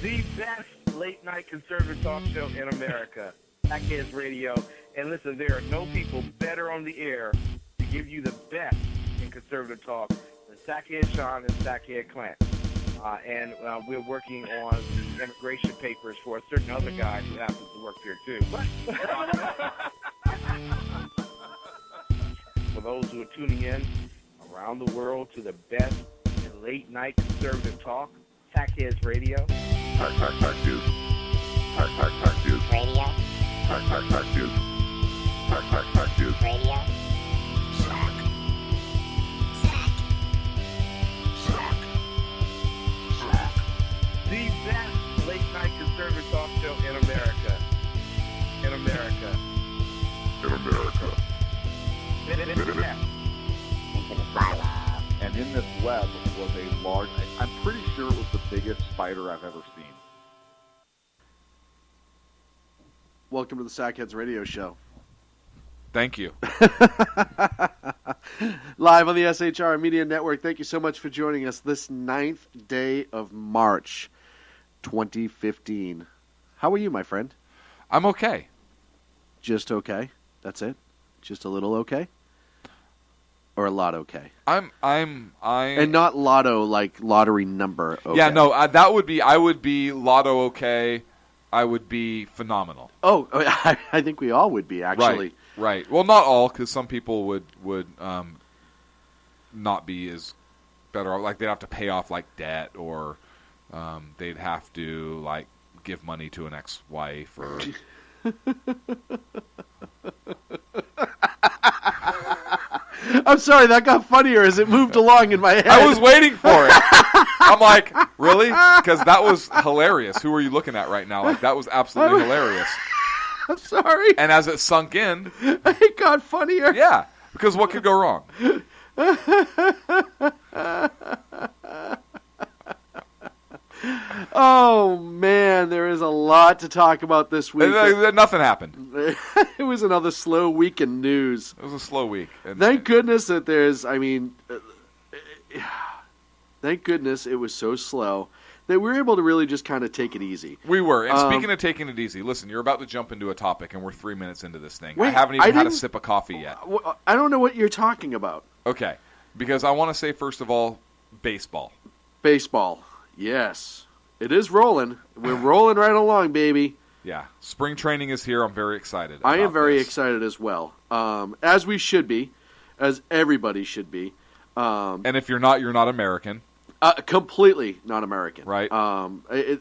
The best late-night conservative talk show in America, Sackheads Radio. And listen, there are no people better on the air to give you the best in conservative talk than Sackhead Sean and Sackhead Clint. And we're working on the immigration papers for a certain other guy who happens to work there, too. For those who are tuning in around the world to the best in late-night conservative talk, Sackheads Radio. Sack News. Sack News. Radio. Sack News. Sack News. Radio. Sack. The best late-night conservative talk show in America. In America. Into the silo. And in this web was a large, I'm pretty sure it was the biggest spider I've ever seen. Welcome to the Sackheads Radio Show. Thank you. Live on the SHR Media Network. Thank you so much for joining us this 9th day of March 2015. How are you, my friend? I'm okay. Just okay? That's it? Just a little okay? Or a lot okay? I'm And not lotto like lottery number okay. Yeah, no, I would be lotto okay. I would be phenomenal. Oh, I think we all would be, actually. Right. Well, not all, because some people would not be as better. Like, they'd have to pay off, like, debt, or they'd have to, like, give money to an ex-wife, or... I'm sorry, that got funnier as it moved along in my head. I was waiting for it. I'm like, really? Because that was hilarious. Who are you looking at right now? Like, that was absolutely hilarious. I'm sorry. And as it sunk in... It got funnier. Yeah, because what could go wrong? Oh, man, there is a lot to talk about this week. Nothing happened. It was another slow week in news. It was a slow week. Thank goodness that thank goodness it was so slow that we were able to really just kind of take it easy. We were. And speaking of taking it easy, listen, you're about to jump into a topic, and we're 3 minutes into this thing. Wait, I haven't even had a sip of coffee yet. I don't know what you're talking about. Okay, because I want to say, first of all, baseball. Baseball, yes. It is rolling. We're rolling right along, baby. Yeah. Spring training is here. I'm very excited. I am very excited as well. As we should be. As everybody should be. And if you're not American. Completely not American. Right.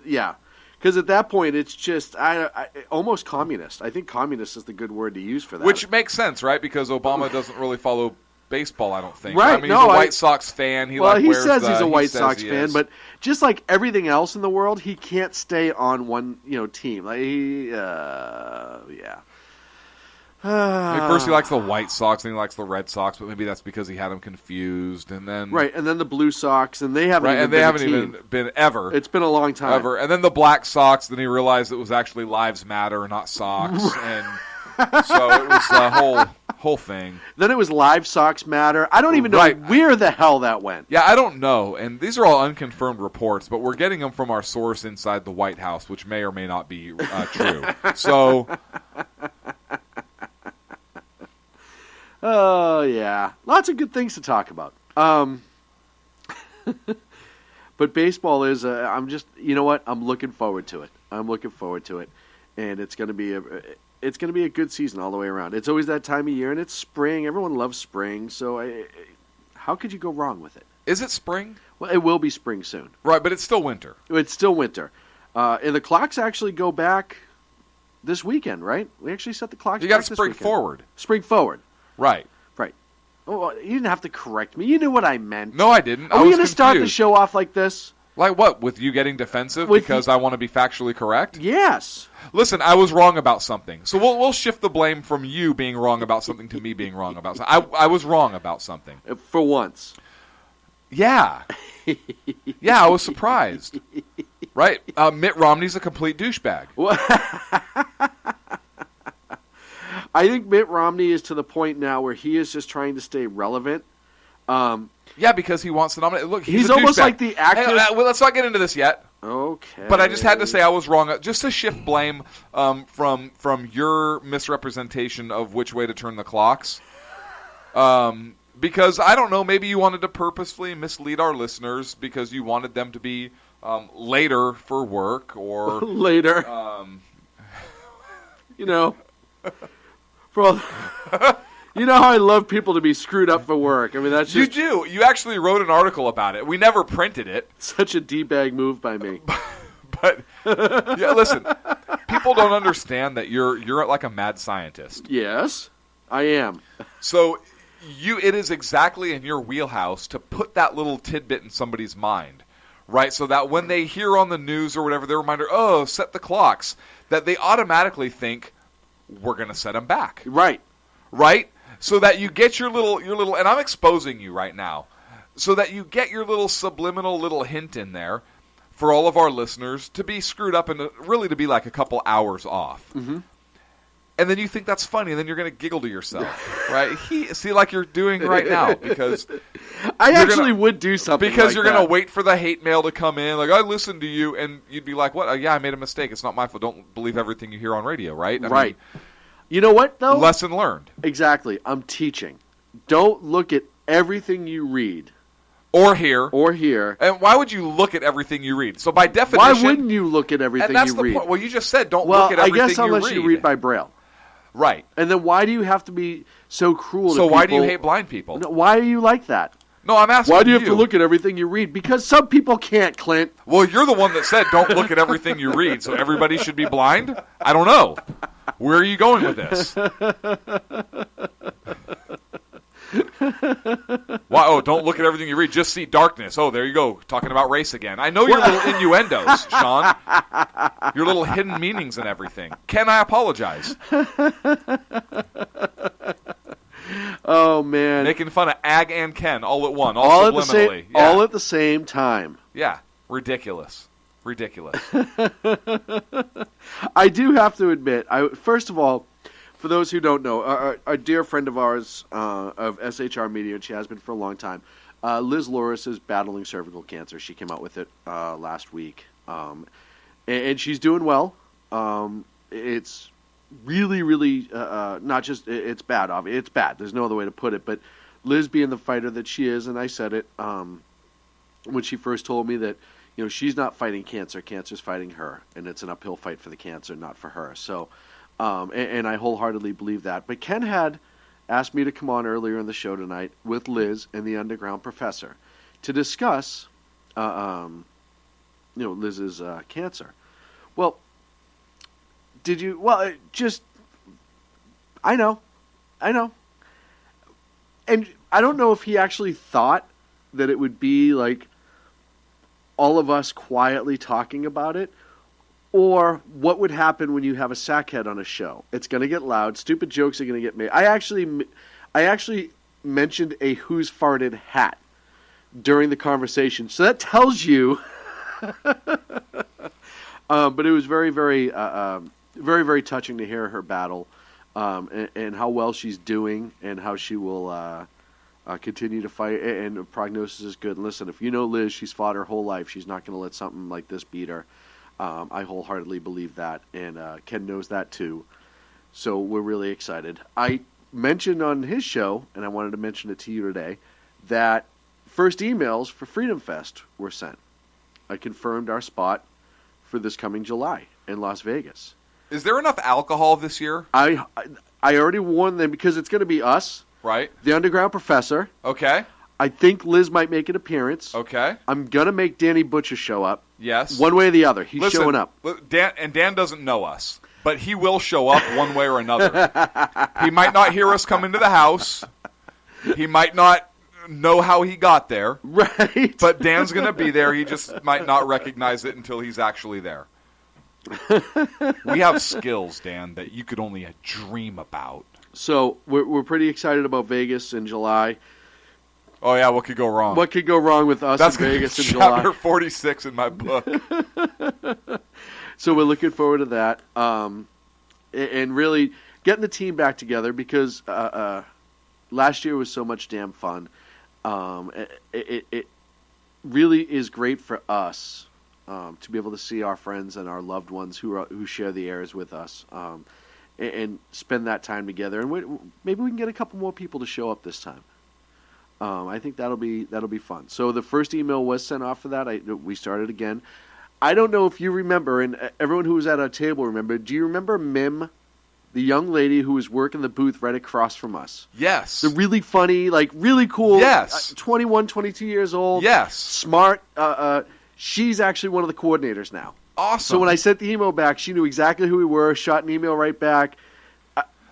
Yeah. Because at that point, it's just almost communist. I think communist is the good word to use for that. Which makes sense, right? Because Obama doesn't really follow baseball, I don't think. Right. I mean, he's a White Sox fan. He says he's a White Sox fan, but just like everything else in the world, he can't stay on one team. Like yeah. First he likes the White Sox, then he likes the Red Sox, but maybe that's because he had them confused, and then right, and then the Blue Sox, and they haven't even been ever. It's been a long time ever, and then the Black Sox. Then he realized it was actually Lives Matter, not Sox, and so it was a whole thing. Then it was Live Sox Matter. I don't even know where the hell that went. Yeah, I don't know, and these are all unconfirmed reports, but we're getting them from our source inside the White House, which may or may not be true. So. Oh, yeah. Lots of good things to talk about. But baseball is, you know what? I'm looking forward to it. And it's going to be a good season all the way around. It's always that time of year, and it's spring. Everyone loves spring, so how could you go wrong with it? Is it spring? Well, it will be spring soon. Right, but it's still winter. It's still winter. And the clocks actually go back this weekend, right? We actually set the clocks back this weekend. You got to spring forward. Spring forward. Right. Oh, you didn't have to correct me. You knew what I meant. No, I didn't. Are we going to start the show off like this? Like what? With you getting defensive because I want to be factually correct? Yes. Listen, I was wrong about something. So we'll shift the blame from you being wrong about something to me being wrong about something. I was wrong about something. For once. Yeah. Yeah, I was surprised. Right? Mitt Romney's a complete douchebag. I think Mitt Romney is to the point now where he is just trying to stay relevant. Yeah, because he wants to nominate. Look, he's almost like the actor. Well, let's not get into this yet. Okay. But I just had to say I was wrong, just to shift blame from your misrepresentation of which way to turn the clocks. Because I don't know, maybe you wanted to purposefully mislead our listeners because you wanted them to be later for work or later. You know, for all, you know how I love people to be screwed up for work. I mean, that's You just do. You actually wrote an article about it. We never printed it. such a D-bag move by me. But yeah, listen, people don't understand that you're like a mad scientist. Yes, I am. So it is exactly in your wheelhouse to put that little tidbit in somebody's mind, right? So that when they hear on the news or whatever, their reminder, oh, set the clocks, that they automatically think we're going to set them back, Right. right? So that you get your little, and I'm exposing you right now, so that you get your little subliminal little hint in there for all of our listeners to be screwed up and really to be like a couple hours off. Mm-hmm. And then you think that's funny, and then you're going to giggle to yourself, right? See, like you're doing right now, because I actually would do something because like you're that. going to wait for the hate mail to come in. Like, I listened to you, and you'd be like, "What? Yeah, I made a mistake. It's not my fault. Don't believe everything you hear on radio, right?" I Right. mean, You know what, though? lesson learned. Exactly. I'm teaching. Don't look at everything you read Or hear. or hear. And why would you look at everything you read? So by definition, Why wouldn't you look at everything and that's you the read? point. Well, you just said don't Well, look at I everything guess unless you read. you read by Braille. Right. And then why do you have to be so cruel to So people? why do you hate blind people? No, why are you like that? No, I'm asking Why do you have to look at everything you read? Because some people can't, Clint. Well, you're the one that said don't look at everything you read, so everybody should be blind? I don't know. Where are you going with this? Why? Oh, don't look at everything you read. Just see darkness. Oh, there you go. Talking about race again. I know your little innuendos, Sean. Your little hidden meanings and everything. Ken, I apologize. Oh man, Making fun of Ag and Ken all at one, all all at the same, subliminally. Yeah. all at the same time. Yeah, ridiculous. Ridiculous. I do have to admit, first of all, for those who don't know, a dear friend of ours of SHR Media, and she has been for a long time, Liz Loris is battling cervical cancer. She came out with it last week, and she's doing well. It's really, really not just it's bad. Obviously, it's bad. There's no other way to put it. But Liz, being the fighter that she is, and I said it when she first told me that. You know, she's not fighting cancer. Cancer's fighting her, and it's an uphill fight for the cancer, not for her. So, and I wholeheartedly believe that. But Ken had asked me to come on earlier in the show tonight with Liz and the Underground Professor to discuss, Liz's cancer. Well, did you? Well, I know, and I don't know if he actually thought that it would be like all of us quietly talking about it, or what would happen when you have a sackhead on a show. It's going to get loud. Stupid jokes are going to get made. I actually mentioned a Who's Farted hat during the conversation, so that tells you. But it was very, very, very, very touching to hear her battle, and how well she's doing, and how she will. Continue to fight, and the prognosis is good. And listen, if you know Liz, she's fought her whole life. She's not going to let something like this beat her. I wholeheartedly believe that, and Ken knows that too. So we're really excited. I mentioned on his show, and I wanted to mention it to you today, that first emails for Freedom Fest were sent. I confirmed our spot for this coming July in Las Vegas. Is there enough alcohol this year? I already warned them because it's going to be us. Right. The Underground Professor. Okay. I think Liz might make an appearance. Okay. I'm going to make Danny Butcher show up. Yes. One way or the other. He's Listen, showing up. Dan doesn't know us, but he will show up one way or another. He might not hear us come into the house. He might not know how he got there. Right. But Dan's going to be there. He just might not recognize it until he's actually there. We have skills, Dan, that you could only dream about. So we're pretty excited about Vegas in July. Oh, yeah, what could go wrong? What could go wrong with us That's in Vegas in chapter July? 46 in my book. So we're looking forward to that. And really getting the team back together because last year was so much damn fun. It really is great for us to be able to see our friends and our loved ones who share the airs with us, and spend that time together. And maybe we can get a couple more people to show up this time. I think that'll be fun. So the first email was sent off for that. We started again. I don't know if you remember, and everyone who was at our table remember. Do you remember Mim, the young lady who was working the booth right across from us? Yes. The really funny, like really cool. Yes. 21, 22 years old. Yes. Smart. She's actually one of the coordinators now. Awesome. So when I sent the email back, she knew exactly who we were. Shot an email right back.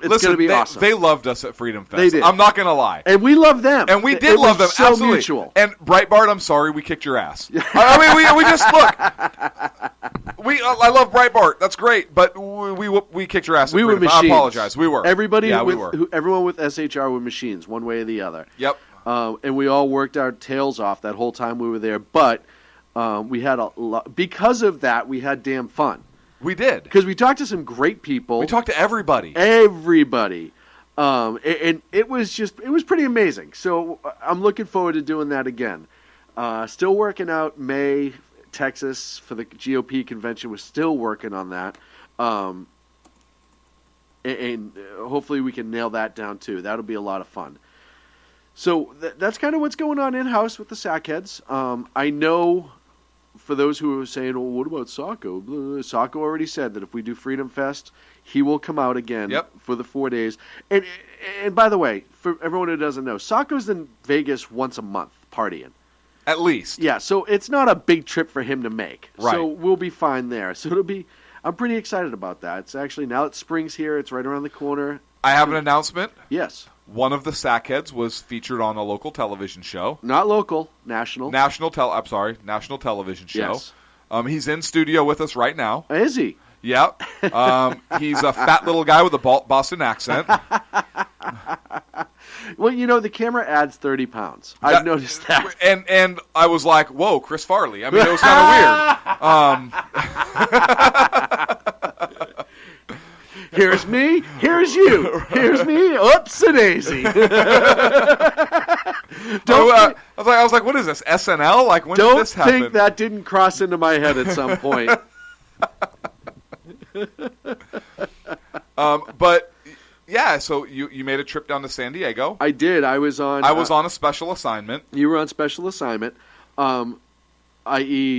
It's going to be awesome. They loved us at Freedom Fest. They did. I'm not going to lie. And we love them. And we It did love them. was so Absolutely. mutual. And Breitbart, I'm sorry, we kicked your ass. I mean, we just look. I love Breitbart. That's great. But we kicked your ass. We were Freedom Fest. machines. I apologize. We were. Everybody, we were. Everyone with SHR were machines, one way or the other. Yep. And we all worked our tails off that whole time we were there. But we had a lot. Because of that, we had damn fun. We did. Because we talked to some great people. We talked to everybody. Everybody. And it was pretty amazing. So I'm looking forward to doing that again. Still working out May, Texas for the GOP convention. We're still working on that. And hopefully we can nail that down too. That'll be a lot of fun. So that's kind of what's going on in-house with the Sackheads. I know for those who are saying, well, what about Sacco? Sacco already said that if we do Freedom Fest, he will come out again for the 4 days. And by the way, for everyone who doesn't know, Sacco's in Vegas once a month partying. At least. Yeah, so it's not a big trip for him to make. Right. So we'll be fine there. So I'm pretty excited about that. It's actually, now that spring's here, it's right around the corner. I have an announcement. Yes. One of the Sackheads was featured on a local television show. Not local, national. National television show. Yes. He's in studio with us right now. Is he? Yeah. He's a fat little guy with a Boston accent. Well, the camera adds 30 pounds. I've noticed that. And I was like, whoa, Chris Farley. I mean, it was kind of weird. Here's me. Here's you. Here's me. Oopsie daisy. I was like, what is this, SNL? Like, when did this happen? Don't think that didn't cross into my head at some point. But yeah, so you made a trip down to San Diego. I did. I was on a special assignment. You were on special assignment. I.e.,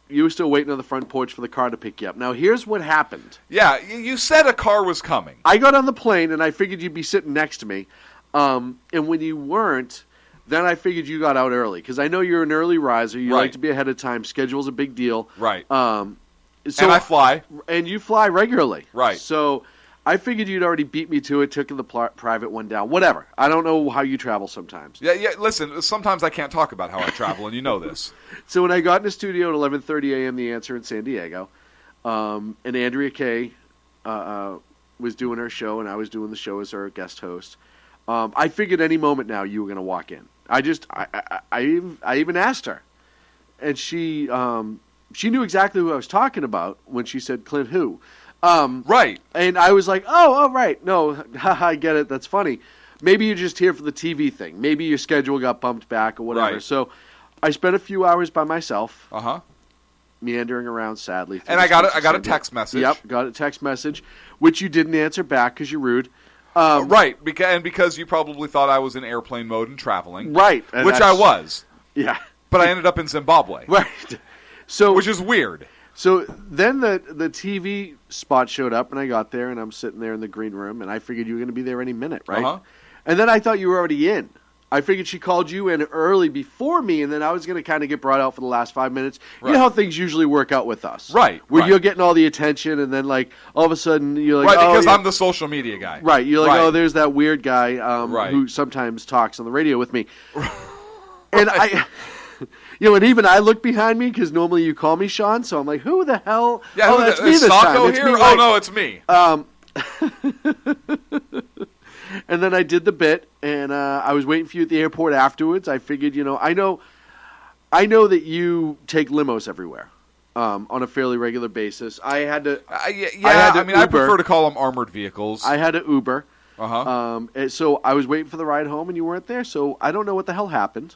you were still waiting on the front porch for the car to pick you up. Now, here's what happened. Yeah, you said a car was coming. I got on the plane, and I figured you'd be sitting next to me. And when you weren't, then I figured you got out early. Because I know you're an early riser. You like to be ahead of time. Schedule's a big deal. Right. So and I fly. And you fly regularly. Right. So I figured you'd already beat me to it, took the private one down. Whatever. I don't know how you travel sometimes. Yeah. Listen, sometimes I can't talk about how I travel, and you know this. So when I got in the studio at 11:30 a.m., The Answer in San Diego, and Andrea Kay was doing her show, and I was doing the show as her guest host, I figured any moment now you were going to walk in. I even asked her, and she knew exactly who I was talking about when she said Clint who. Right. And I was like, oh, right. No, I get it. That's funny. Maybe you're just here for the TV thing. Maybe your schedule got bumped back or whatever. Right. So I spent a few hours by myself, Uh-huh. meandering around sadly. And I got a text message. Yep, got a text message, which you didn't answer back because you're rude. Right, because you probably thought I was in airplane mode and traveling. Right. Which I was. Yeah. But I ended up in Zimbabwe. Right. So, which is weird. So then the TV spot showed up, and I got there, and I'm sitting there in the green room, and I figured you were going to be there any minute, right? Uh-huh. And then I thought you were already in. I figured she called you in early before me, and then I was going to kind of get brought out for the last 5 minutes. Right. You know how things usually work out with us. Right. Where right. you're getting all the attention, and then, like, all of a sudden you're like, right, because yeah. I'm the social media guy. Right. You're like, right. oh, there's that weird guy right. who sometimes talks on the radio with me. And I... and even I look behind me because normally you call me Sean, so I'm like, who the hell? Yeah, oh, that's me this Sacco time. It's here? me, Oh, right. no, it's me. And then I did the bit, and I was waiting for you at the airport afterwards. I figured, I know that you take limos everywhere on a fairly regular basis. I had to. I prefer to call them armored vehicles. I had to Uber. Uh-huh. And so I was waiting for the ride home, and you weren't there. So I don't know what the hell happened.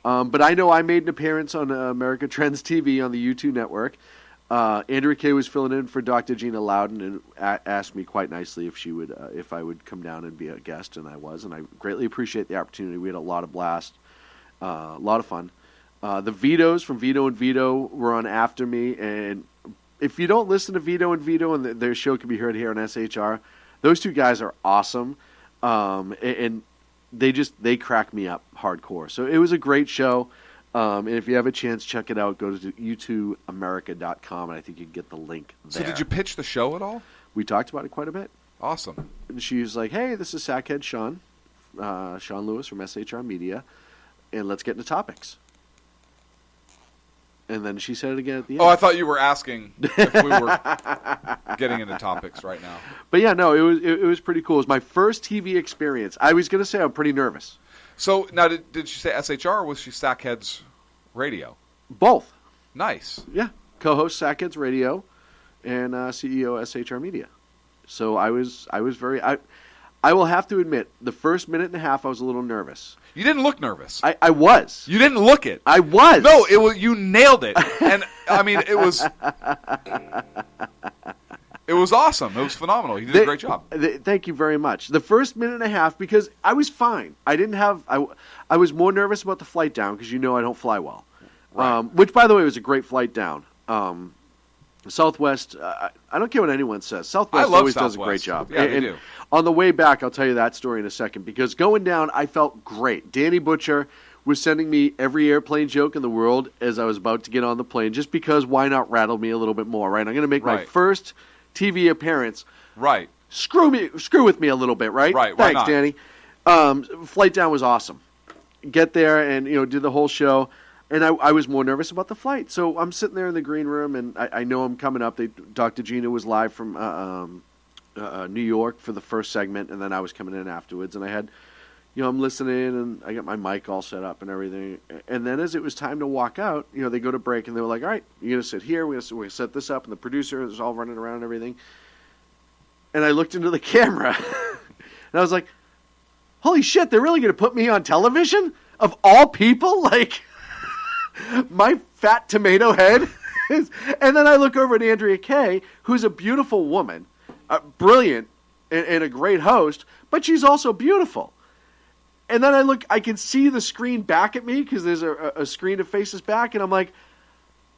But I know I made an appearance on America Trends TV on the U2 network. Andrea Kay was filling in for Dr. Gina Loudon and asked me quite nicely if I would come down and be a guest, and I was, and I greatly appreciate the opportunity. We had a lot of blast, a lot of fun. The Vitos from Vito and Vito were on after me, and if you don't listen to Vito and Vito, and their show can be heard here on SHR, those two guys are awesome, and they crack me up hardcore. So it was a great show. And if you have a chance, check it out. Go to u2america.com, and I think you can get the link there. So did you pitch the show at all? We talked about it quite a bit. Awesome. And she was like, hey, this is Sackhead Sean Lewis from SHR Media, and let's get into topics. And then she said it again at the end. Oh, I thought you were asking if we were getting into topics right now. But yeah, no, it was pretty cool. It was my first TV experience. I was going to say I'm pretty nervous. So now, did she say SHR or was she Sackheads Radio? Both. Nice. Yeah. Co-host Sackheads Radio and CEO SHR Media. So I was very... I will have to admit, the first minute and a half I was a little nervous. You didn't look nervous. I was. You didn't look it. I was. No, you nailed it. And I mean, it was awesome. It was phenomenal. You did a great job. Thank you very much. The first minute and a half, because I was fine. I was more nervous about the flight down because I don't fly well. Right. Which, by the way, was a great flight down. Southwest, I don't care what anyone says. Southwest always does a great job. Yeah, they do. On the way back, I'll tell you that story in a second, because going down, I felt great. Danny Butcher was sending me every airplane joke in the world as I was about to get on the plane, just because why not rattle me a little bit more, right? I'm going to make my first TV appearance. Right. Screw with me a little bit, right? Right. Why Thanks, not? Danny. Flight down was awesome. Get there and did the whole show. And I was more nervous about the flight. So I'm sitting there in the green room, and I know I'm coming up. Dr. Gina was live from New York for the first segment, and then I was coming in afterwards. And I had, I'm listening, and I got my mic all set up and everything. And then as it was time to walk out, they go to break, and they were like, all right, you're going to sit here. We're going to set this up. And the producer is all running around and everything. And I looked into the camera, and I was like, holy shit, they're really going to put me on television? Of all people? Like... my fat tomato head. And then I look over at Andrea Kay, who's a beautiful woman, brilliant, and a great host, but she's also beautiful. And then I can see the screen back at me, because there's a screen that faces back, and I'm like,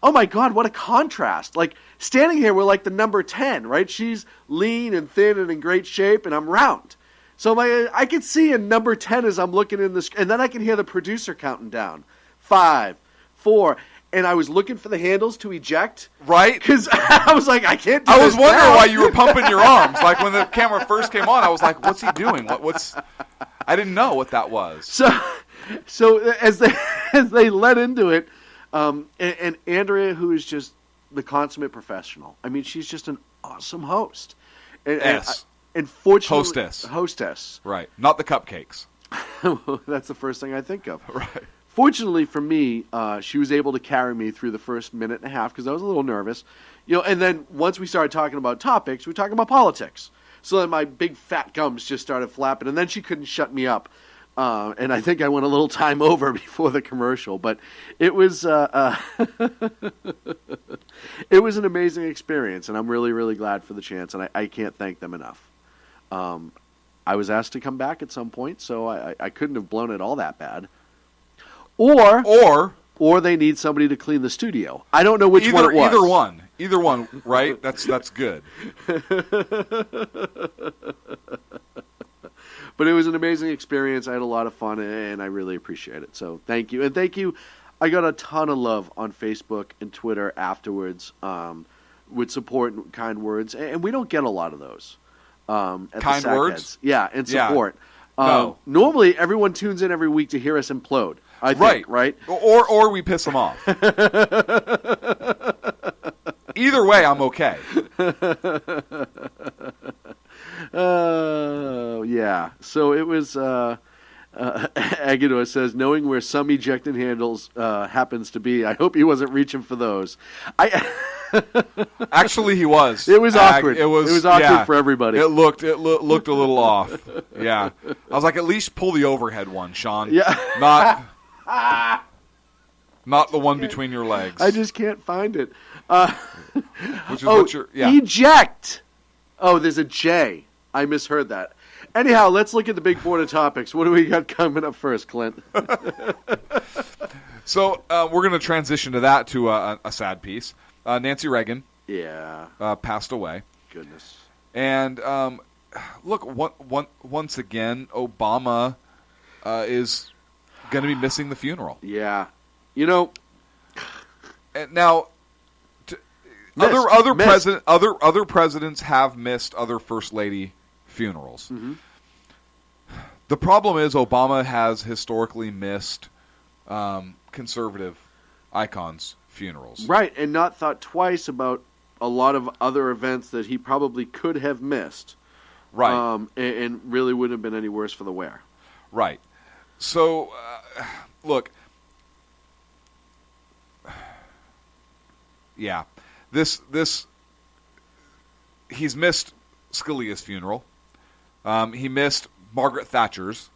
oh my God, what a contrast. Like, standing here, we're like the number 10, right? She's lean and thin and in great shape, and I'm round. So I can see a number 10 as I'm looking in the screen, and then I can hear the producer counting down. 5, 4, and I was looking for the handles to eject. Right. Because I was like, I can't do this. I this was wondering now. why you were pumping your arms. Like when the camera first came on, I was like, what's he doing? I didn't know what that was. So as they led into it, and Andrea, who is just the consummate professional. I mean, she's just an awesome host. And fortunately... Hostess. Right. Not the cupcakes. That's the first thing I think of. Right. Fortunately for me, she was able to carry me through the first minute and a half because I was a little nervous. And then once we started talking about topics, we were talking about politics. So then my big fat gums just started flapping, and then she couldn't shut me up. And I think I went a little time over before the commercial. But it was it was an amazing experience, and I'm really, really glad for the chance, and I can't thank them enough. I was asked to come back at some point, so I couldn't have blown it all that bad. Or they need somebody to clean the studio. I don't know which one it was. Either one, right? That's good. But it was an amazing experience. I had a lot of fun, and I really appreciate it. So thank you. And thank you. I got a ton of love on Facebook and Twitter afterwards with support and kind words. And we don't get a lot of those. At kind the words? Yeah, and support. Yeah. No. Normally, everyone tunes in every week to hear us implode. I think, right? Or we piss them off. Either way, I'm okay. Yeah. So it was. Agador says, knowing where some ejecting handles happens to be, I hope he wasn't reaching for those. Actually, he was. It was awkward. It was awkward for everybody. It looked a little off. Yeah. I was like, at least pull the overhead one, Sean. Yeah. Not. Not the one between your legs. I just can't find it. Which is what you're. Yeah. Eject. Oh, there's a J. I misheard that. Anyhow, let's look at the big board of topics. What do we got coming up first, Clint? So we're going to transition to that, to a sad piece. Nancy Reagan Yeah. passed away. Goodness. And look, once again, Obama is going to be missing the funeral. Yeah. You know, And now, other presidents have missed other first lady funerals. Mm-hmm. The problem is Obama has historically missed conservative icons' funerals. right, and not thought twice about a lot of other events that he probably could have missed. Right. And really wouldn't have been any worse for the wear. Right. So, look. Yeah. This he's missed Scalia's funeral. He missed Margaret Thatcher's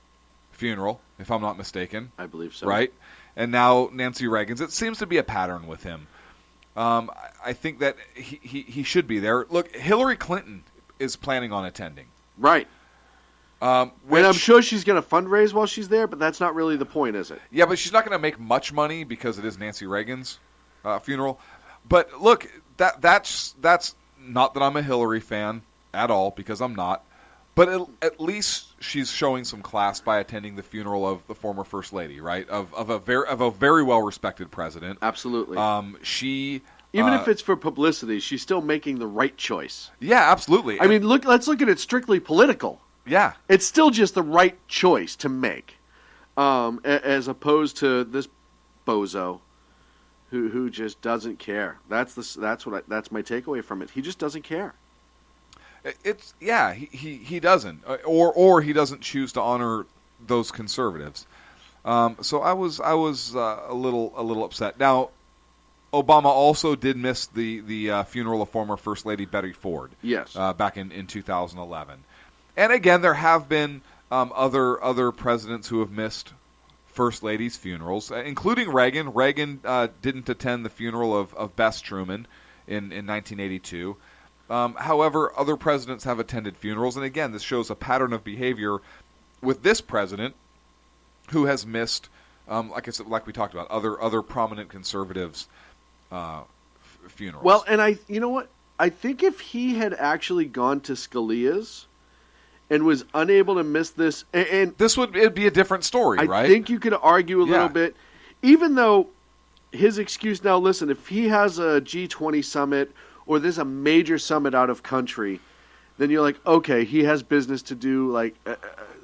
funeral, if I'm not mistaken. I believe so. Right? And now Nancy Reagan's. It seems to be a pattern with him. I think that he should be there. Look, Hillary Clinton is planning on attending. Right. Which, And I'm sure she's going to fundraise while she's there, but that's not really the point, is it? Yeah, but she's not going to make much money because it is Nancy Reagan's funeral. But look, that's not that I'm a Hillary fan at all, because I'm not. But at least she's showing some class by attending the funeral of the former First Lady, right? Of a very well respected president. Absolutely. Even if it's for publicity, she's still making the right choice. Yeah, absolutely. I mean, let's look at it strictly political. Yeah. It's still just the right choice to make, as opposed to this bozo who just doesn't care. That's my takeaway from it. He just doesn't care. He doesn't, or he doesn't choose to honor those conservatives. So I was a little upset. Now, Obama also did miss the funeral of former First Lady Betty Ford. Yes. Back in 2011, and again there have been other presidents who have missed First Ladies' funerals, including Reagan. Reagan didn't attend the funeral of Bess Truman in 1982. However, other presidents have attended funerals, and again, this shows a pattern of behavior with this president, who has missed, like we talked about, other prominent conservatives' funerals. Well, and you know what? I think if he had actually gone to Scalia's and was unable to miss this, and it'd be a different story, right? I think you could argue a little bit, even though his excuse now. Listen, if he has a G20 summit, or there's a major summit out of country, then you're like, okay, he has business to do, like,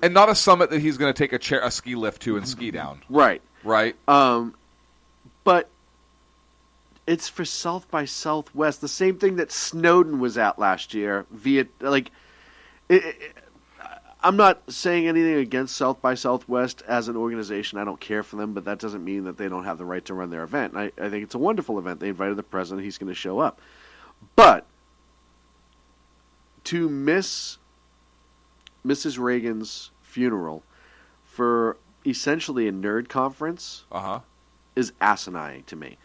and not a summit that he's going to take a ski lift to and ski down. Right. But it's for South by Southwest, the same thing that Snowden was at last year. I'm not saying anything against South by Southwest as an organization. I don't care for them, but that doesn't mean that they don't have the right to run their event. And I think it's a wonderful event. They invited the president. He's going to show up. But to miss Mrs. Reagan's funeral for essentially a nerd conference is asinine to me.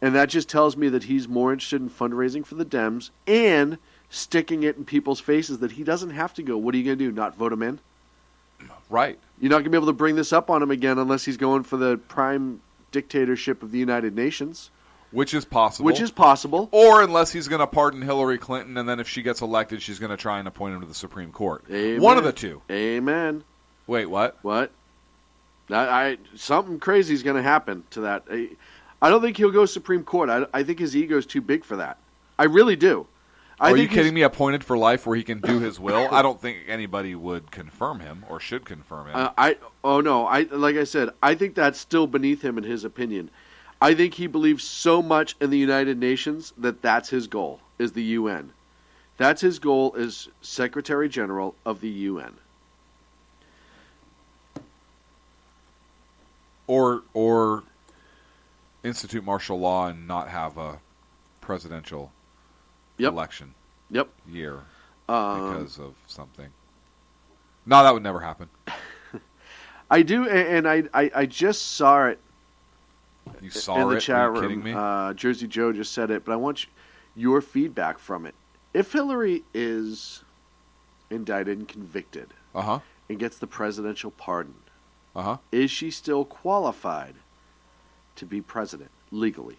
And that just tells me that he's more interested in fundraising for the Dems and sticking it in people's faces that he doesn't have to go. What are you going to do, not vote him in? Right. You're not going to be able to bring this up on him again unless he's going for the prime dictatorship of the United Nations. Which is possible. Or unless he's going to pardon Hillary Clinton, and then if she gets elected, she's going to try and appoint him to the Supreme Court. Amen. One of the two. Amen. Wait, what? What? Something crazy is going to happen to that. I don't think he'll go Supreme Court. I think his ego is too big for that. I really do. Are you kidding me? Appointed for life where he can do his will? I don't think anybody would confirm him or should confirm him. Like I said, I think that's still beneath him in his opinion. I think he believes so much in the United Nations that that's his goal, is the UN. That's his goal as Secretary General of the UN. Or institute martial law and not have a presidential election year because of something. No, that would never happen. I do, and I just saw it You saw in the it? chat Are you room. kidding me? Jersey Joe just said it, but I want your feedback from it. If Hillary is indicted and convicted Uh-huh. and gets the presidential pardon, Uh-huh. is she still qualified to be president legally?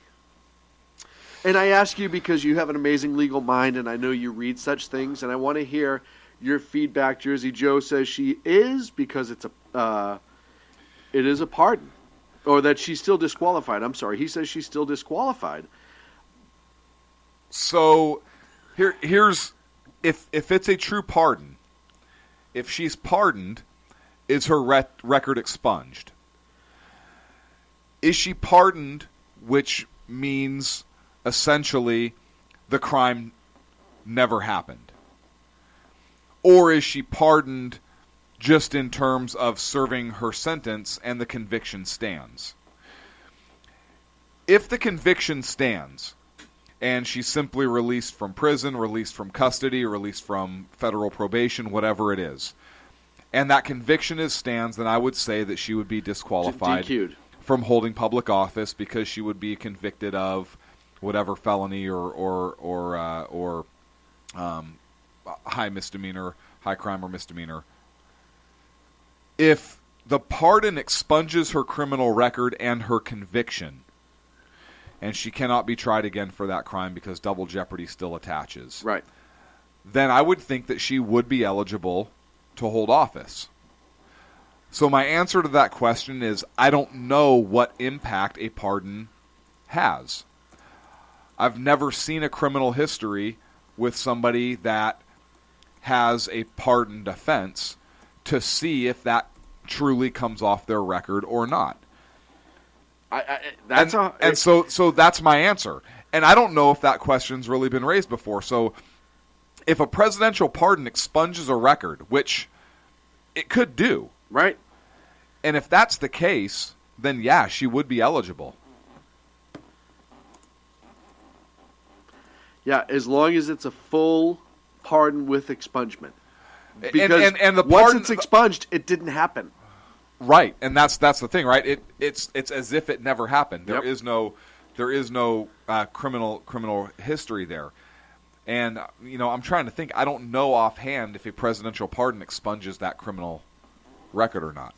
And I ask you because you have an amazing legal mind, and I know you read such things, and I want to hear your feedback. Jersey Joe says she is because it is a pardon, or that she's still disqualified. I'm sorry, he says she's still disqualified. So here's if it's a true pardon, if she's pardoned, is her record expunged? Is she pardoned, which means essentially the crime never happened? Or is she pardoned just in terms of serving her sentence and the conviction stands? If the conviction stands and she's simply released from prison, released from custody, released from federal probation, whatever it is, and that conviction stands, then I would say that she would be disqualified DQ'd. from holding public office because she would be convicted of whatever felony or high misdemeanor, high crime or misdemeanor. If the pardon expunges her criminal record and her conviction, and she cannot be tried again for that crime because double jeopardy still attaches, Right. then I would think that she would be eligible to hold office. So my answer to that question is I don't know what impact a pardon has. I've never seen a criminal history with somebody that has a pardoned offense to see if that truly comes off their record or not. So that's my answer. And I don't know if that question's really been raised before. So if a presidential pardon expunges a record, which it could do, right? And if that's the case, then yeah, she would be eligible. Yeah, as long as it's a full pardon with expungement. Because and the once pardon, it's expunged, it didn't happen. Right, and that's the thing, right? It's as if it never happened. There Yep. is no criminal history there. And I'm trying to think. I don't know offhand if a presidential pardon expunges that criminal record or not.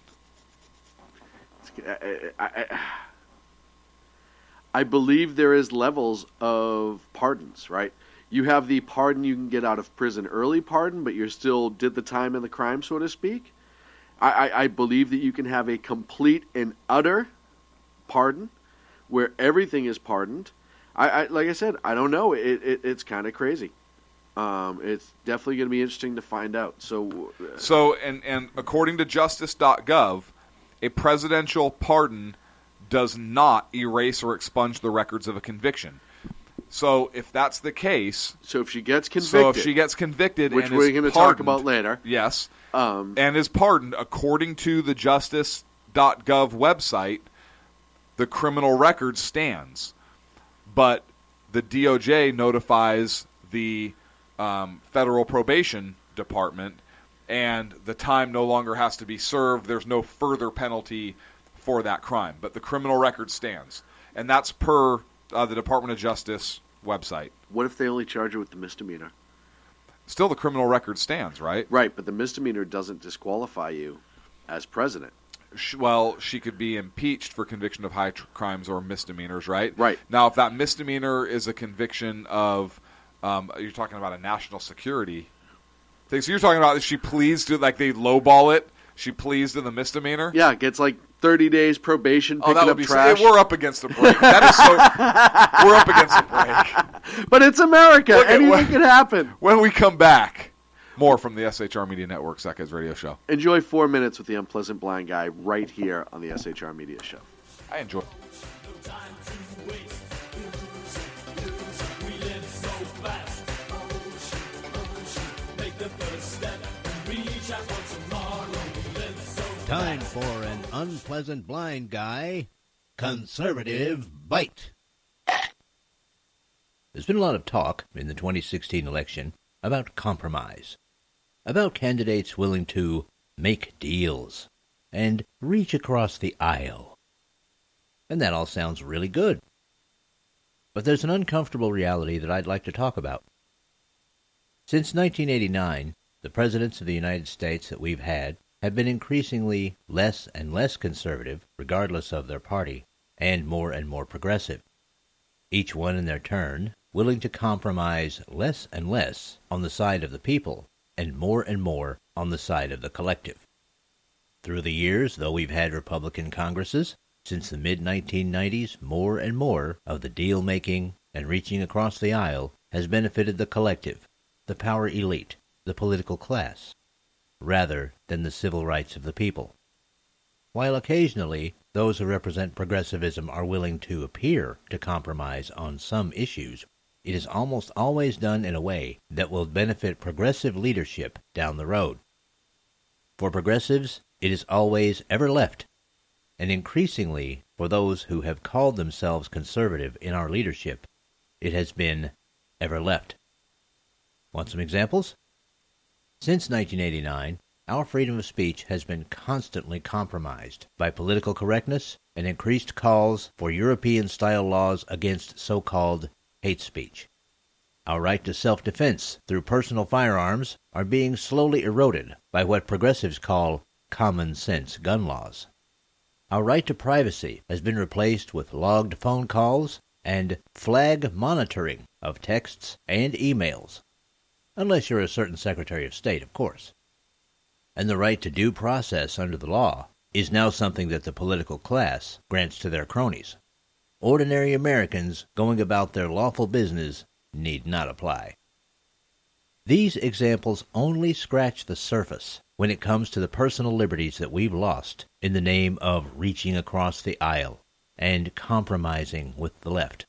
I believe there is levels of pardons, right? You have the pardon you can get out of prison early pardon, but you still did the time and the crime, so to speak. I believe that you can have a complete and utter pardon where everything is pardoned. Like I said, I don't know. It's kind of crazy. It's definitely going to be interesting to find out. So and according to justice.gov, a presidential pardon does not erase or expunge the records of a conviction. So if that's the case, so if she gets convicted, which we're going to talk about later, yes, and is pardoned according to the justice.gov website, the criminal record stands. But the DOJ notifies the federal probation department, and the time no longer has to be served. There's no further penalty for that crime. But the criminal record stands. And that's per the Department of Justice website. What if they only charge her with the misdemeanor? Still, the criminal record stands, right? Right, but the misdemeanor doesn't disqualify you as president. Well, she could be impeached for conviction of high crimes or misdemeanors, right? Right. Now, if that misdemeanor is a conviction of, you're talking about a national security thing. So you're talking about, is she pleased to, like, they lowball it? She pleased to the misdemeanor? Yeah, gets like 30 days probation, picking that would up be trash. We're up against the break. That is so. We're up against the break. But it's America. Anything can happen. When we come back, more from the SHR Media Network, Sackheads Radio Show. Enjoy 4 minutes with the Unpleasant Blind Guy right here on the SHR Media Show. I enjoy. Time for an Unpleasant Blind Guy Conservative Bite. There's been a lot of talk in the 2016 election about compromise, about candidates willing to make deals and reach across the aisle. And that all sounds really good. But there's an uncomfortable reality that I'd like to talk about. Since 1989, the presidents of the United States that we've had have been increasingly less and less conservative, regardless of their party, and more progressive. Each one in their turn willing to compromise less and less on the side of the people, and more on the side of the collective. Through the years, though we've had Republican Congresses, since the mid-1990s, more and more of the deal-making and reaching across the aisle has benefited the collective, the power elite, the political class, rather than the civil rights of the people. While occasionally those who represent progressivism are willing to appear to compromise on some issues, it is almost always done in a way that will benefit progressive leadership down the road. For progressives, it is always ever left, and increasingly for those who have called themselves conservative in our leadership, it has been ever left. Want some examples? Since 1989, our freedom of speech has been constantly compromised by political correctness and increased calls for European-style laws against so-called hate speech. Our right to self-defense through personal firearms are being slowly eroded by what progressives call common-sense gun laws. Our right to privacy has been replaced with logged phone calls and flag monitoring of texts and emails, unless you're a certain Secretary of State, of course. And the right to due process under the law is now something that the political class grants to their cronies. Ordinary Americans going about their lawful business need not apply. These examples only scratch the surface when it comes to the personal liberties that we've lost in the name of reaching across the aisle and compromising with the left.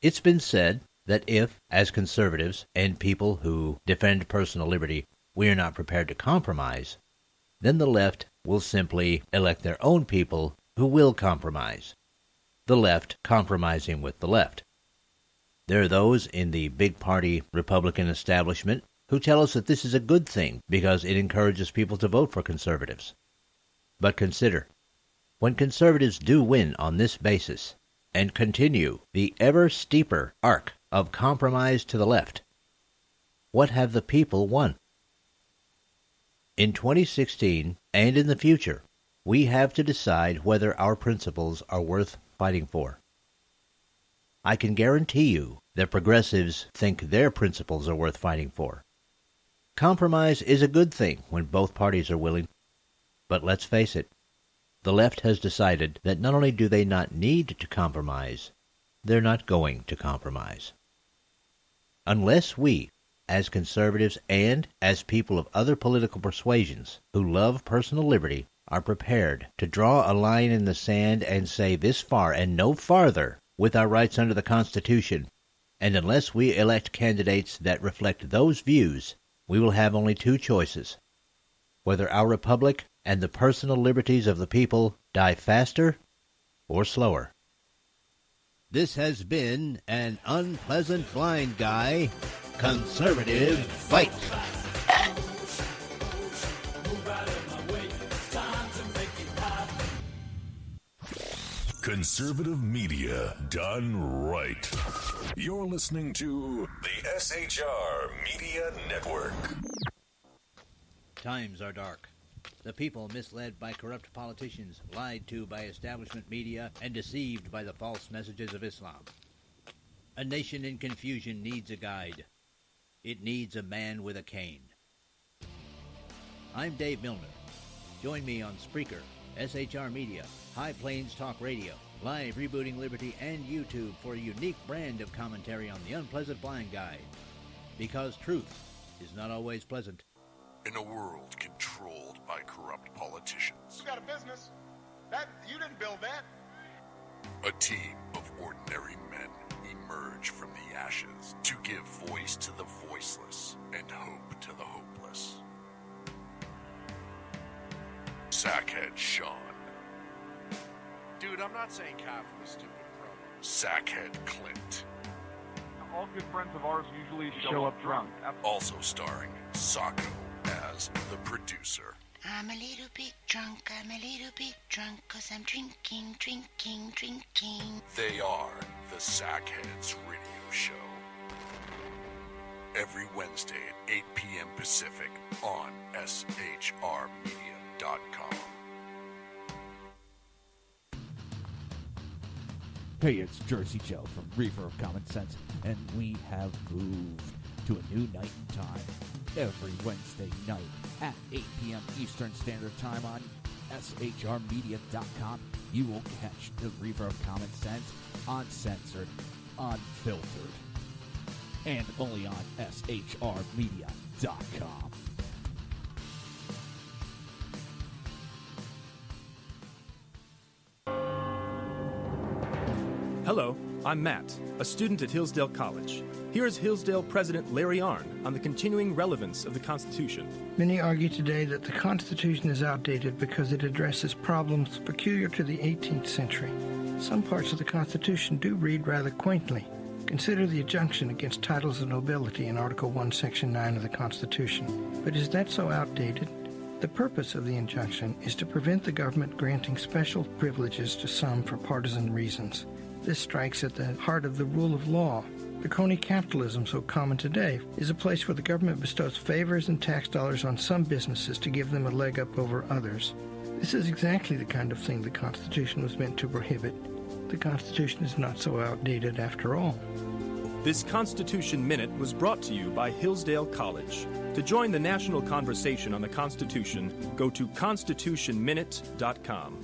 It's been said that if, as conservatives and people who defend personal liberty, we are not prepared to compromise, then the left will simply elect their own people who will compromise, the left compromising with the left. There are those in the big party Republican establishment who tell us that this is a good thing because it encourages people to vote for conservatives. But consider, when conservatives do win on this basis and continue the ever steeper arc of compromise to the left, what have the people won? In 2016 and in the future, we have to decide whether our principles are worth fighting for. I can guarantee you that progressives think their principles are worth fighting for. Compromise is a good thing when both parties are willing, but let's face it, the left has decided that not only do they not need to compromise, they're not going to compromise. Unless we, as conservatives and as people of other political persuasions who love personal liberty, are prepared to draw a line in the sand and say this far and no farther with our rights under the Constitution, and unless we elect candidates that reflect those views, we will have only two choices: whether our republic and the personal liberties of the people die faster or slower. This has been an Unpleasant Blind Guy Conservative Fight. Conservative media done right. You're listening to the SHR Media Network. Times are dark. The people misled by corrupt politicians, lied to by establishment media, and deceived by the false messages of Islam. A nation in confusion needs a guide. It needs a man with a cane. I'm Dave Milner. Join me on Spreaker, SHR Media, High Plains Talk Radio, Live Rebooting Liberty, and YouTube for a unique brand of commentary on the Unpleasant Blind Guy. Because truth is not always pleasant. In a world controlled by corrupt politicians, You got a business. That you didn't build that. a team of ordinary men emerge from the ashes to give voice to the voiceless and hope to the hopeless. Sackhead Sean, Dude, I'm not saying cow for the stupid promo. Sackhead Clint, All good friends of ours usually show up drunk. also starring Sacco as the producer. I'm a little bit drunk, 'cause I'm drinking. They are the Sackheads Radio Show. Every Wednesday at 8 p.m. Pacific on SHRmedia.com. Hey, it's Jersey Joe from Reaver of Common Sense, and we have moved to a new night and time. Every Wednesday night at 8 p.m. Eastern Standard Time on SHRmedia.com, you will catch the Reaver of Common Sense uncensored, unfiltered, and only on SHRmedia.com. Hello, I'm Matt, a student at Hillsdale College. Here's Hillsdale President Larry Arnn on the continuing relevance of the Constitution. Many argue today that the Constitution is outdated because it addresses problems peculiar to the 18th century. Some parts of the Constitution do read rather quaintly. Consider the injunction against titles of nobility in Article 1, Section 9 of the Constitution. But is that so outdated? The purpose of the injunction is to prevent the government granting special privileges to some for partisan reasons. This strikes at the heart of the rule of law. The crony capitalism so common today is a place where the government bestows favors and tax dollars on some businesses to give them a leg up over others. This is exactly the kind of thing the Constitution was meant to prohibit. The Constitution is not so outdated after all. This Constitution Minute was brought to you by Hillsdale College. To join the national conversation on the Constitution, go to constitutionminute.com.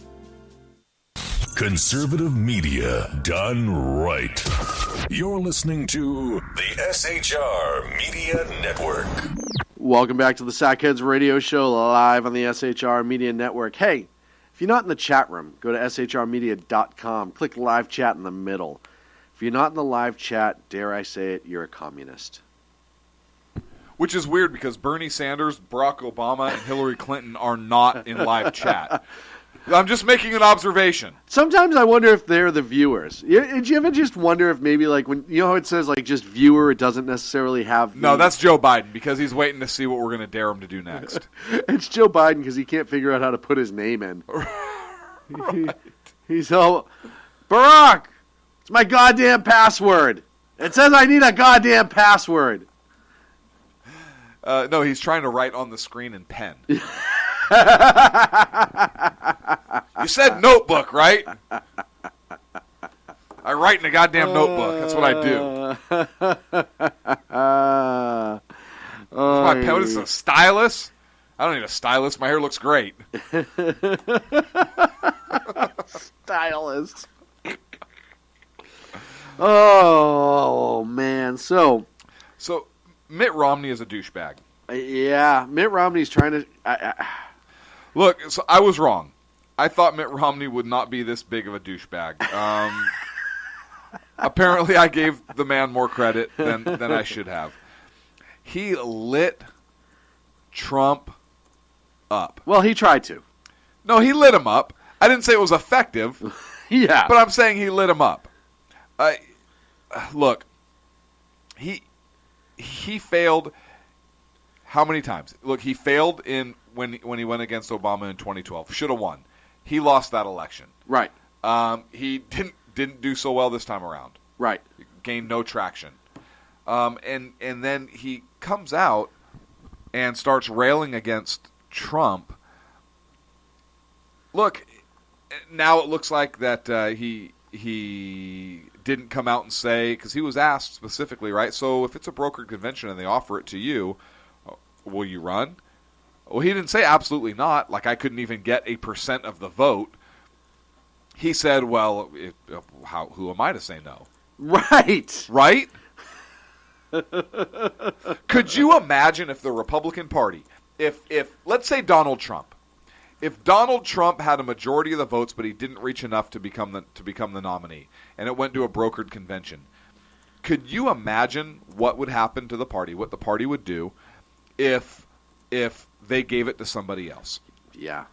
Conservative media done right. You're listening to the SHR Media Network. Welcome back to the Sackheads Radio Show, live on the SHR Media Network. Hey, if you're not in the chat room, go to shrmedia.com. Click live chat in the middle. If you're not in the live chat, dare I say it, you're a communist. Which is weird because Bernie Sanders, Barack Obama, and Hillary Clinton are not in live chat. I'm just making an observation. Sometimes I wonder if they're the viewers. Did you ever just wonder if maybe, like, when you know how it says, like, just viewer, it doesn't necessarily have... No, that's Joe Biden, because he's waiting to see what we're going to dare him to do next. It's Joe Biden, because he can't figure out how to put his name in. Right. He's all, Barack, it's my goddamn password. It says I need a goddamn password. No, he's trying to write on the screen in pen. You said notebook, right? I write in a goddamn notebook. That's what I do. My pen, what is this, a stylus? I don't need a stylus. My hair looks great. Stylus. Oh, man. So Mitt Romney is a douchebag. Yeah, Mitt Romney's trying to... Look, so I was wrong. I thought Mitt Romney would not be this big of a douchebag. Apparently, I gave the man more credit than I should have. He lit Trump up. Well, he tried to. No, he lit him up. I didn't say it was effective. Yeah. But I'm saying he lit him up. Look, he failed how many times? Look, he failed when he went against Obama in 2012. Should have won. He lost that election. Right. He didn't do so well this time around. Right. Gained no traction. And then he comes out and starts railing against Trump. Look, now it looks like that he didn't come out and say, because he was asked specifically, right? So if it's a brokered convention and they offer it to you, will you run? Well, he didn't say absolutely not. Like, I couldn't even get 1% of the vote. He said, well, who am I to say no? Right. Right? Could you imagine if the Republican Party, if let's say Donald Trump, if Donald Trump had a majority of the votes, but he didn't reach enough to become the nominee, and it went to a brokered convention, could you imagine what would happen to the party, what the party would do if they gave it to somebody else? Yeah.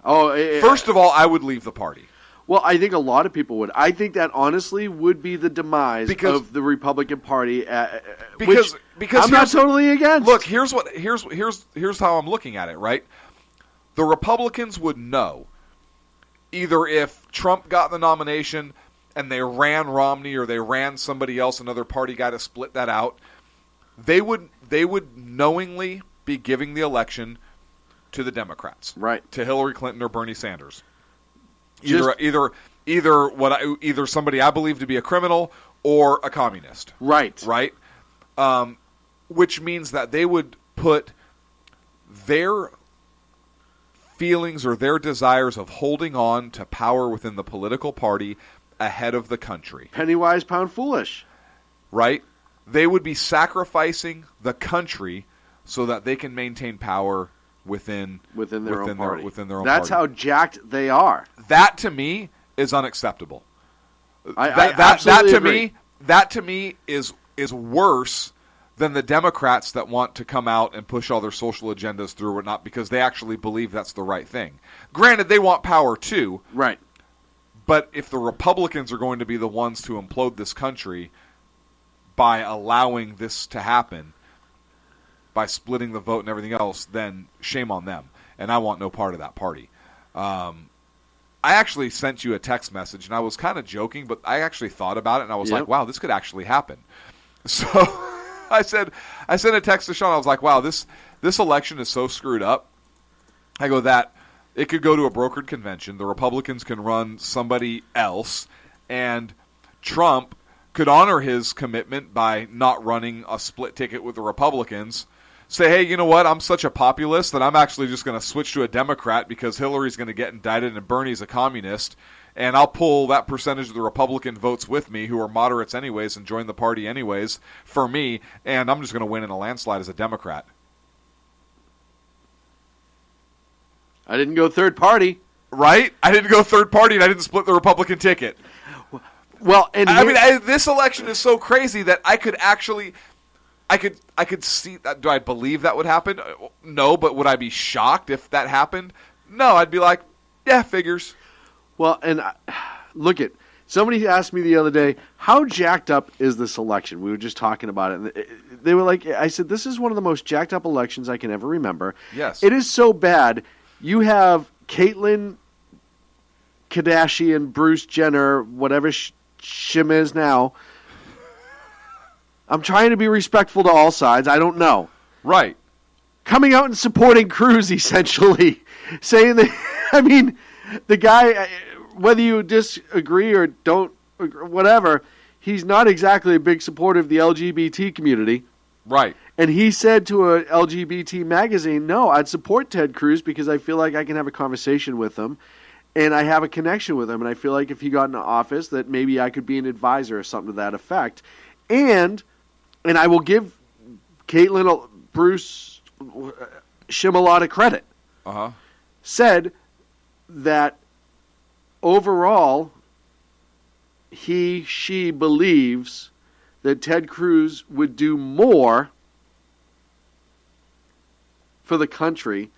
First of all, I would leave the party. Well, I think a lot of people would. I think that honestly would be the demise of the Republican Party. Because I'm not totally against. Look, here's how I'm looking at it. Right, the Republicans would know either if Trump got the nomination and they ran Romney or they ran somebody else, another party guy to split that out, they would knowingly be giving the election to the Democrats, right? To Hillary Clinton or Bernie Sanders. Either somebody I believe to be a criminal or a communist, right? Which means that they would put their feelings or their desires of holding on to power within the political party ahead of the country. Penny wise, pound foolish. Right? They would be sacrificing the country so that they can maintain power within their own party. That's how jacked they are. That to me is unacceptable. That to me is worse than the Democrats that want to come out and push all their social agendas through or whatnot because they actually believe that's the right thing. Granted, they want power too. Right. But if the Republicans are going to be the ones to implode this country by allowing this to happen, by splitting the vote and everything else, then shame on them. And I want no part of that party. I actually sent you a text message, and I was kind of joking, but I actually thought about it, and I was like, wow, this could actually happen. So I sent a text to Sean. I was like, wow, this election is so screwed up. I go that it could go to a brokered convention. The Republicans can run somebody else, and Trump could honor his commitment by not running a split ticket with the Republicans. Say, hey, you know what? I'm such a populist that I'm actually just going to switch to a Democrat because Hillary's going to get indicted and Bernie's a communist, and I'll pull that percentage of the Republican votes with me, who are moderates anyways, and join the party anyways for me, and I'm just going to win in a landslide as a Democrat. I didn't go third party. Right? I didn't go third party, and I didn't split the Republican ticket. Well, and this election is so crazy that I could actually... I could see that. Do I believe that would happen? No, but would I be shocked if that happened? No, I'd be like, yeah, figures. Well, and look at somebody asked me the other day, how jacked up is this election? We were just talking about it. And they were like, I said, this is one of the most jacked up elections I can ever remember. Yes. It is so bad. You have Caitlyn Kardashian, Bruce Jenner, whatever Shim is now. I'm trying to be respectful to all sides. I don't know. Right. Coming out and supporting Cruz, essentially. Saying that, I mean, the guy, whether you disagree or don't, whatever, he's not exactly a big supporter of the LGBT community. Right. And he said to a LGBT magazine, no, I'd support Ted Cruz because I feel like I can have a conversation with him and I have a connection with him. And I feel like if he got into office that maybe I could be an advisor or something to that effect. And I will give Caitlyn, Bruce, Shim a lot of credit. Said that overall, she believes that Ted Cruz would do more for the country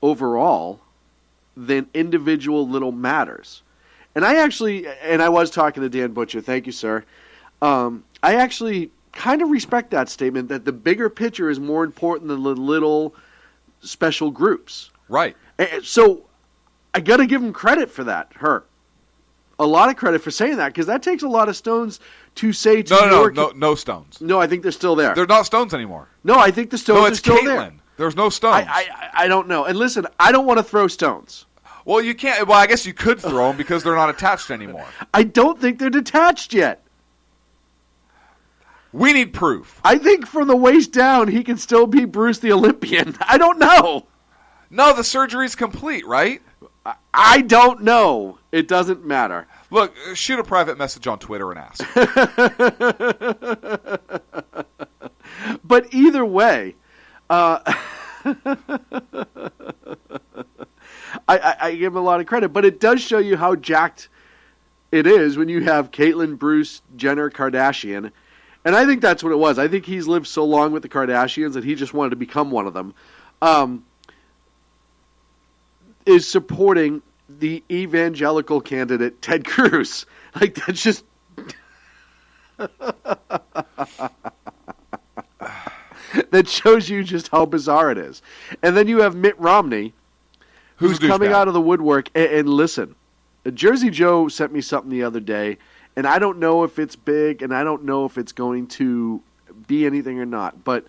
overall than individual little matters. And I was talking to Dan Butcher. Thank you, sir. I actually kind of respect that statement that the bigger picture is more important than the little special groups. Right. So I got to give him credit for that, a lot of credit for saying that, because that takes a lot of stones to say to No stones. No, I think they're still there. They're not stones anymore. No, I think the stones are still Caitlyn. there. There's no stones. I don't know. And listen, I don't want to throw stones. Well, you can't. Well, I guess you could throw them because they're not attached anymore. I don't think they're detached yet. We need proof. I think from the waist down, he can still be Bruce the Olympian. I don't know. No, the surgery's complete, right? I don't know. It doesn't matter. Look, shoot a private message on Twitter and ask. But either way, I give him a lot of credit. But it does show you how jacked it is when you have Caitlyn, Bruce, Jenner, Kardashian. And I think that's what it was. I think he's lived so long with the Kardashians that he just wanted to become one of them. Is supporting the evangelical candidate, Ted Cruz. Like, that's just... that shows you just how bizarre it is. And then you have Mitt Romney, who's coming out of the woodwork. And listen, Jersey Joe sent me something the other day, and I don't know if it's big, and I don't know if it's going to be anything or not. But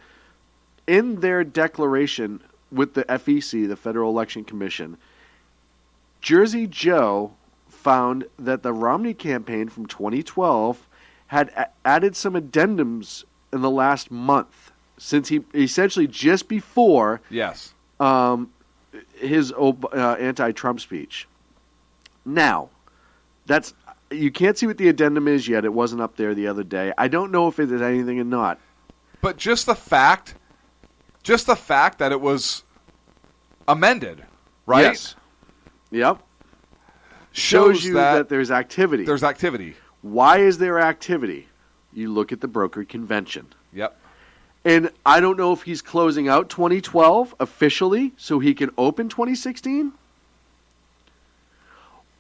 in their declaration with the FEC, the Federal Election Commission, Jersey Joe found that the Romney campaign from 2012 had added some addendums in the last month, since he essentially just before his anti-Trump speech. Now, you can't see what the addendum is yet. It wasn't up there the other day. I don't know if it is anything or not. But just the fact that it was amended, right? Yes. Yep. Shows you that there's activity. There's activity. Why is there activity? You look at the brokered convention. Yep. And I don't know if he's closing out 2012 officially so he can open 2016,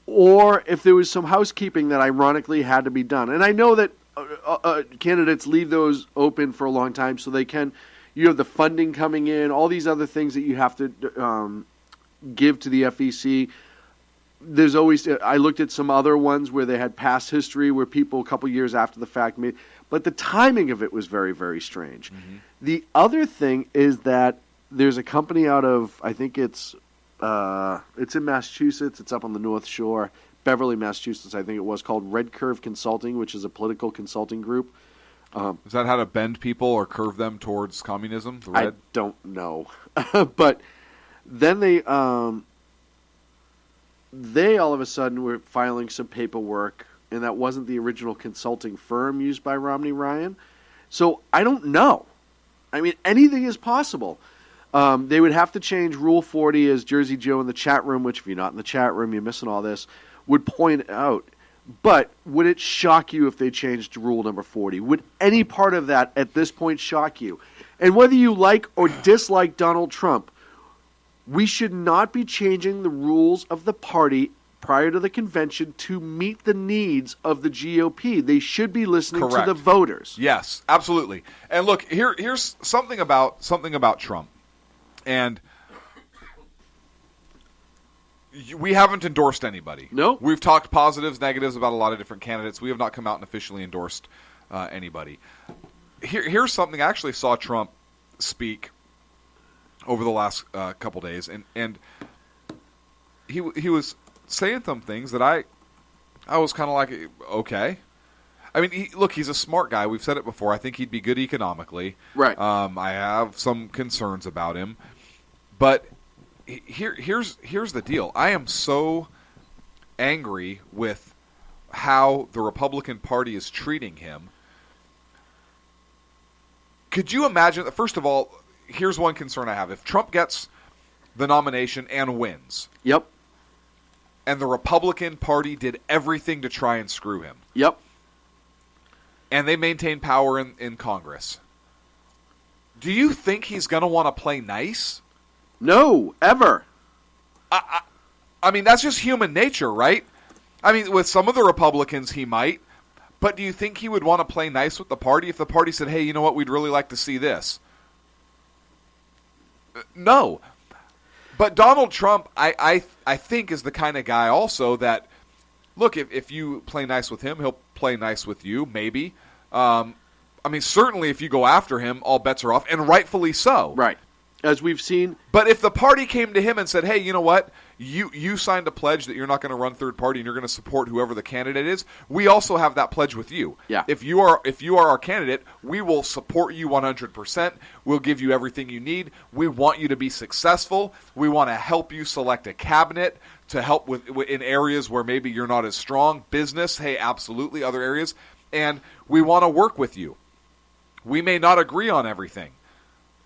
or if there was some housekeeping that ironically had to be done. And I know that candidates leave those open for a long time so they can. You have the funding coming in, all these other things that you have to give to the FEC. There's always. I looked at some other ones where they had past history where people a couple years after the fact made. But the timing of it was very, very strange. Mm-hmm. The other thing is that there's a company out of, I think it's in Massachusetts. It's up on the North Shore, Beverly, Massachusetts. I think it was called Red Curve Consulting, which is a political consulting group. Is that how to bend people or curve them towards communism? The red? I don't know, but then they all of a sudden were filing some paperwork, and that wasn't the original consulting firm used by Romney Ryan. So I don't know. I mean, anything is possible. They would have to change Rule 40, as Jersey Joe in the chat room, which if you're not in the chat room, you're missing all this, would point out. But would it shock you if they changed Rule number 40? Would any part of that at this point shock you? And whether you like or dislike Donald Trump, we should not be changing the rules of the party prior to the convention to meet the needs of the GOP. They should be listening to the voters. Yes, absolutely. And look, here's something about Trump. And we haven't endorsed anybody. No. We've talked positives, negatives about a lot of different candidates. We have not come out and officially endorsed anybody. Here's something I actually saw Trump speak over the last couple days, and he was saying some things that I was kind of like, okay. I mean, he's a smart guy. We've said it before. I think he'd be good economically. Right. I have some concerns about him, but here's the deal. I am so angry with how the Republican Party is treating him. Could you imagine? First of all, here's one concern I have. If Trump gets the nomination and wins. Yep. And the Republican Party did everything to try and screw him. Yep. And they maintain power in Congress. Do you think he's going to want to play nice? No, ever. I mean, that's just human nature, right? I mean, with some of the Republicans, he might. But do you think he would want to play nice with the party if the party said, hey, you know what, we'd really like to see this? No. But Donald Trump, I think, is the kind of guy also that, look, if you play nice with him, he'll play nice with you, maybe. I mean, certainly if you go after him, all bets are off, and rightfully so. Right. As we've seen. But if the party came to him and said, hey, you know what, you signed a pledge that you're not going to run third party and you're going to support whoever the candidate is, we also have that pledge with you. Yeah. If you are our candidate, we will support you 100%. We'll give you everything you need. We want you to be successful. We want to help you select a cabinet to help with in areas where maybe you're not as strong. Business, hey, absolutely, other areas. And we want to work with you. We may not agree on everything,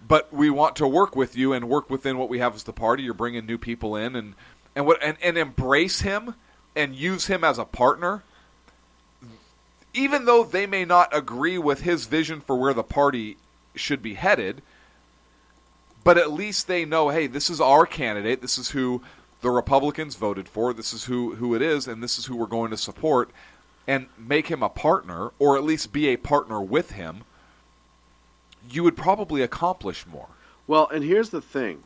but we want to work with you and work within what we have as the party. You're bringing new people in and embrace him and use him as a partner, even though they may not agree with his vision for where the party should be headed. But at least they know, hey, this is our candidate. This is who the Republicans voted for. This is who it is, and this is who we're going to support, and make him a partner, or at least be a partner with him. you would probably accomplish more. Well, and here's the thing,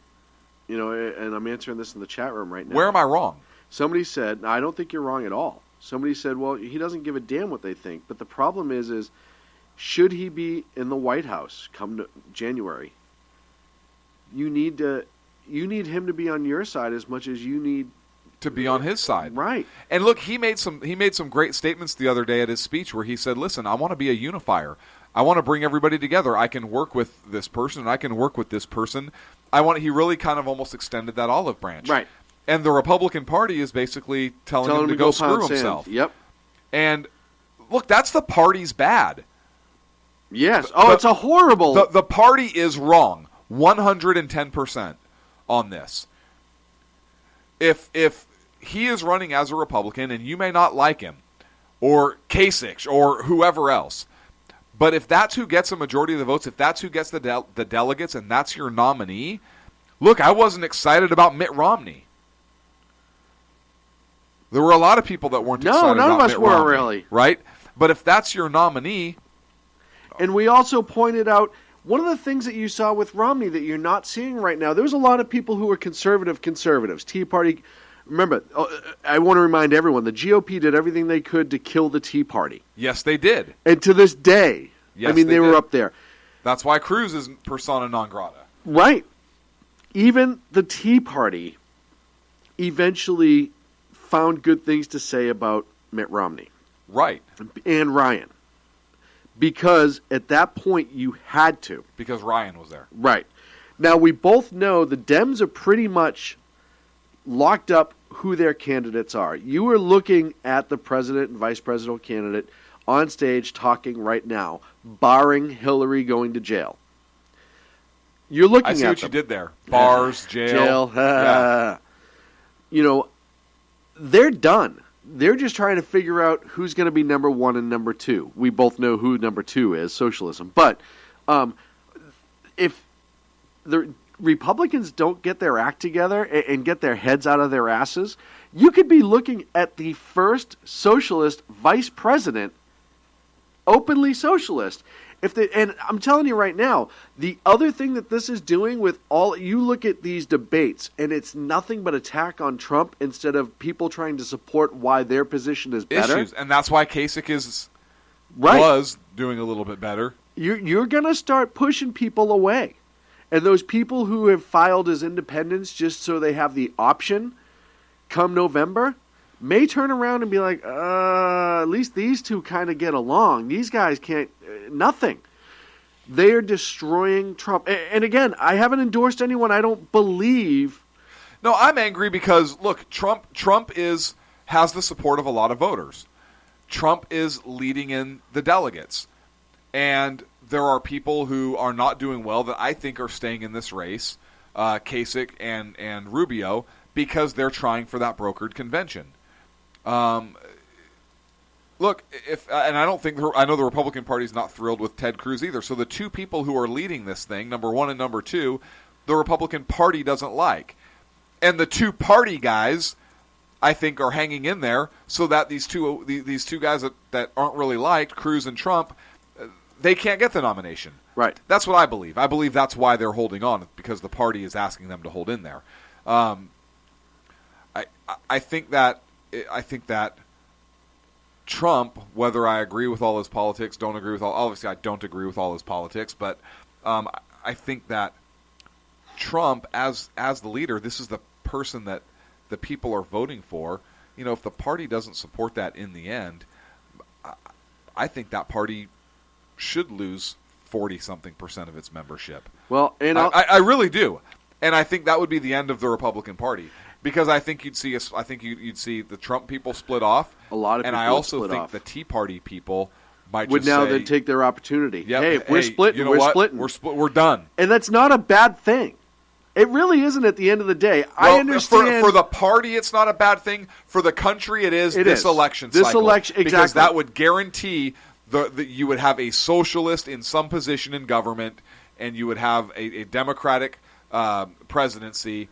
and I'm answering this in the chat room right now. Where am I wrong? Somebody said, I don't think you're wrong at all. Somebody said, well, he doesn't give a damn what they think. But the problem is should he be in the White House come to January, you need him to be on your side as much as you need to be on his side. Right. And look, he made some great statements the other day at his speech where he said, listen, I want to be a unifier. I want to bring everybody together. I can work with this person, and I can work with this person. He really kind of almost extended that olive branch. Right. And the Republican Party is basically telling him to go screw himself. Yep. And look, that's the party's bad. Yes. It's a horrible. The party is wrong 110% on this. If he is running as a Republican, and you may not like him, or Kasich, or whoever else, but if that's who gets a majority of the votes, if that's who gets the delegates, and that's your nominee, look, I wasn't excited about Mitt Romney. There were a lot of people that weren't excited about Mitt Romney. No, none of us were, really. Right? But if that's your nominee... And we also pointed out, one of the things that you saw with Romney that you're not seeing right now, there was a lot of people who were conservatives. Tea Party... Remember, I want to remind everyone, the GOP did everything they could to kill the Tea Party. Yes, they did. And to this day, yes, they were up there. That's why Cruz is persona non grata. Right. Even the Tea Party eventually found good things to say about Mitt Romney. Right. And Ryan. Because at that point, you had to. Because Ryan was there. Right. Now, we both know the Dems are pretty much locked up who their candidates are. You are looking at the president and vice presidential candidate on stage talking right now, barring Hillary going to jail. You're looking at them. I see what you did there. Bars, jail. Yeah. They're done. They're just trying to figure out who's going to be number one and number two. We both know who number two is, socialism. But if the Republicans don't get their act together and get their heads out of their asses, you could be looking at the first socialist vice president, openly socialist. And I'm telling you right now, the other thing that this is doing with you look at these debates, and it's nothing but attack on Trump instead of people trying to support why their position is better. Issues, and that's why Kasich was doing a little bit better. You're going to start pushing people away. And those people who have filed as independents just so they have the option come November may turn around and be like, at least these two kind of get along. These guys can't, nothing. They are destroying Trump. And again, I haven't endorsed anyone I don't believe. No, I'm angry because, look, Trump has the support of a lot of voters. Trump is leading in the delegates. And there are people who are not doing well that I think are staying in this race, Kasich and Rubio, because they're trying for that brokered convention. Look, I know the Republican Party is not thrilled with Ted Cruz either. So the two people who are leading this thing, number one and number two, the Republican Party doesn't like, and the two party guys, I think, are hanging in there so that these two guys that aren't really liked, Cruz and Trump, they can't get the nomination. Right. That's what I believe. I believe that's why they're holding on, because the party is asking them to hold in there. I think that Trump, whether I agree with all his politics, don't agree with all. Obviously, I don't agree with all his politics, but I think that Trump, as the leader, this is the person that the people are voting for. If the party doesn't support that in the end, I think that party should lose 40-something% of its membership. Well, and I really do, and I think that would be the end of the Republican Party, because I think you'd see the Trump people split off. A lot of people and I also think off. the Tea Party people would now then take their opportunity. Yep, hey, if we're splitting, we're splitting. We're done. And that's not a bad thing. It really isn't at the end of the day. Well, I understand. For the party, it's not a bad thing. For the country, it is. Election cycle. This election, exactly. Because that would guarantee that you would have a socialist in some position in government, and you would have a Democratic presidency,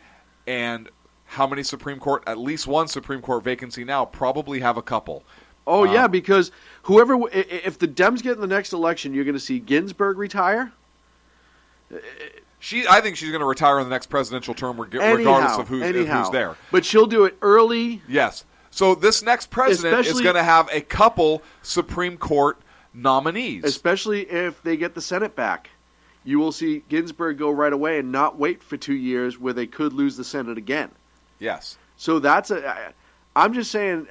and how many Supreme Court? At least one Supreme Court vacancy now. Probably have a couple. Oh, yeah, because if the Dems get in the next election, you're going to see Ginsburg retire. I think she's going to retire in the next presidential term, regardless of who's there. But she'll do it early. Yes. So this next president is going to have a couple Supreme Court nominees. Especially if they get the Senate back. You will see Ginsburg go right away and not wait for 2 years where they could lose the Senate again. Yes. So I'm just saying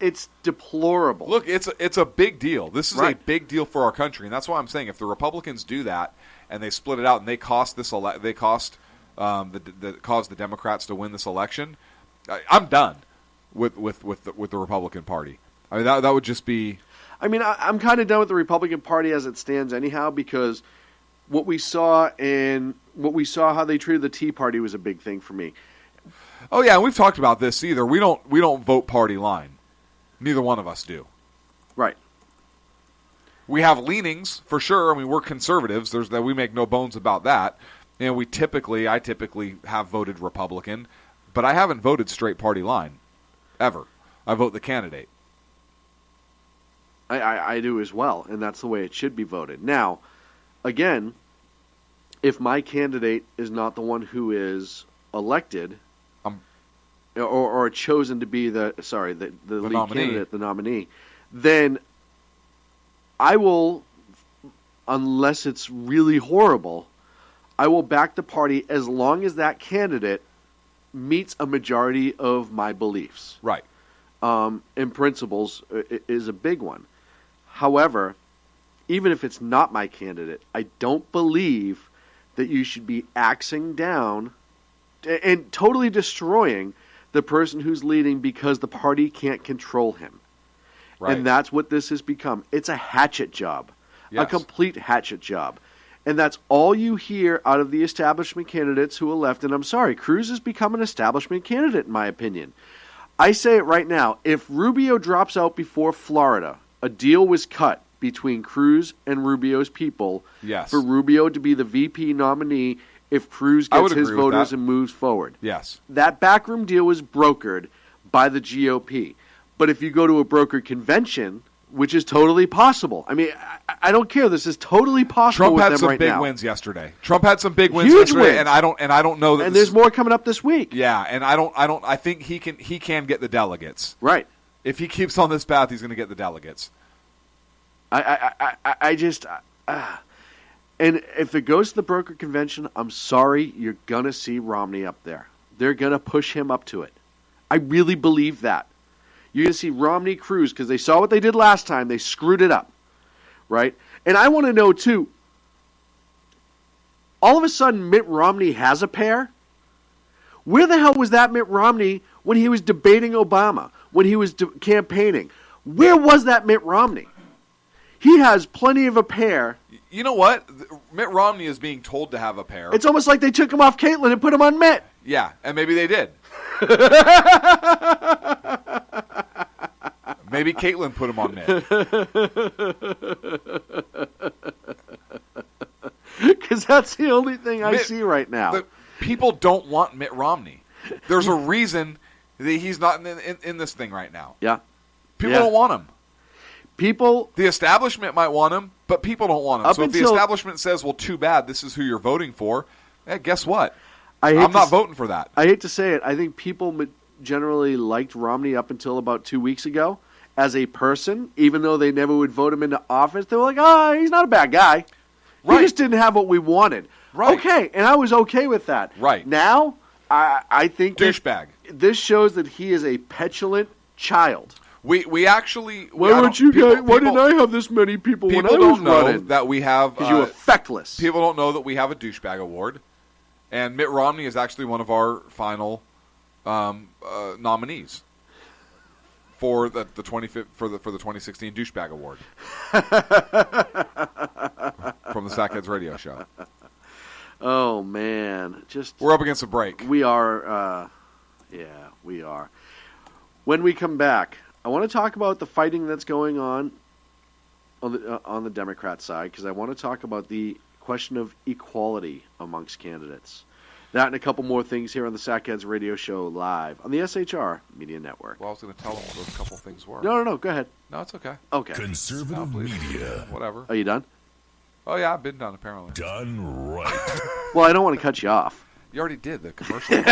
it's deplorable. Look, it's a big deal. This is a big deal for our country, and that's why I'm saying if the Republicans do that and they split it out and they caused the Democrats to win this election, I'm done with the Republican Party. I mean that would just be. I mean, I'm kind of done with the Republican Party as it stands anyhow, because what we saw how they treated the Tea Party was a big thing for me. Oh yeah, and we've talked about this either. We don't vote party line. Neither one of us do. Right. We have leanings for sure. I mean, we're conservatives. We make no bones about that. And I typically have voted Republican, but I haven't voted straight party line ever. I vote the candidate. I do as well, and that's the way it should be voted. Now, again, if my candidate is not the one who is elected, or chosen to be the lead nominee. candidate, the nominee, then I will, unless it's really horrible, I will back the party as long as that candidate meets a majority of my beliefs. Right. And principles is a big one. However, even if it's not my candidate, I don't believe that you should be axing down and totally destroying the person who's leading because the party can't control him. Right. And that's what this has become. It's a hatchet job, a complete hatchet job. And that's all you hear out of the establishment candidates who are left. And I'm sorry, Cruz has become an establishment candidate, in my opinion. I say it right now. If Rubio drops out before Florida, a deal was cut between Cruz and Rubio's people for Rubio to be the VP nominee if Cruz gets his voters and moves forward. Yes. That backroom deal was brokered by the GOP. But if you go to a brokered convention, which is totally possible. I mean, I don't care. This is totally possible. Trump had with them some right big now. wins yesterday. Trump had some big wins Huge yesterday, wins. and I don't know that. And there's more coming up this week. Yeah, and I think he can get the delegates. Right. If he keeps on this path, he's going to get the delegates. I just and if it goes to the broker convention, I'm sorry, you're gonna see Romney up there. They're gonna push him up to it. I really believe that. You're gonna see Romney, Cruz, because they saw what they did last time. They screwed it up, right? And I want to know too. All of a sudden, Mitt Romney has a pair. Where the hell was that Mitt Romney when he was debating Obama? When he was campaigning? Where was that Mitt Romney? He has plenty of a pair. You know what? Mitt Romney is being told to have a pair. It's almost like they took him off Caitlyn and put him on Mitt. Yeah, and maybe they did. Maybe Caitlyn put him on Mitt. Because that's the only thing I see right now. People don't want Mitt Romney. There's a reason that he's not in this thing right now. Yeah. People don't want him. The establishment might want him, but people don't want him. So if the establishment says, well, too bad, this is who you're voting for, guess what? I'm not voting for that. I hate to say it. I think people generally liked Romney up until about 2 weeks ago as a person, even though they never would vote him into office. They were like, he's not a bad guy. Right. He just didn't have what we wanted. Right. Okay, and I was okay with that. Right. Now, I think douchebag. This shows that he is a petulant child. We actually. Why weren't you guys? Why didn't I have this many people when I was don't know running? That we have. Because you were feckless. People don't know that we have a douchebag award, and Mitt Romney is actually one of our final nominees for the 2016 douchebag award from the Sackheads Radio Show. Oh man, we're up against a break. We are. We are. When we come back, I want to talk about the fighting that's going on the Democrat side, because I want to talk about the question of equality amongst candidates. That and a couple more things here on the Sackheads Radio Show live on the SHR Media Network. Well, I was going to tell them what those couple things were. No, go ahead. No, it's okay. Okay. Conservative media. Whatever. Are you done? Oh, yeah, I've been done, apparently. Done right. Well, I don't want to cut you off. You already did the commercial.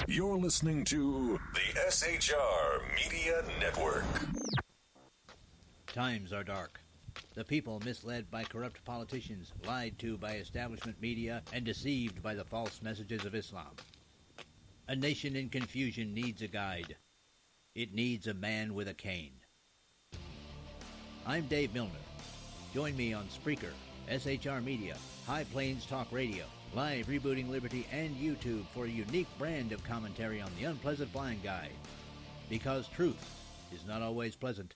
You're listening to the SHR Media Network. Times are dark. The people misled by corrupt politicians, lied to by establishment media, and deceived by the false messages of Islam. A nation in confusion needs a guide. It needs a man with a cane. I'm Dave Milner. Join me on Spreaker, SHR Media, High Plains Talk Radio, Live Rebooting Liberty, and YouTube for a unique brand of commentary on the unpleasant blind guide. Because truth is not always pleasant.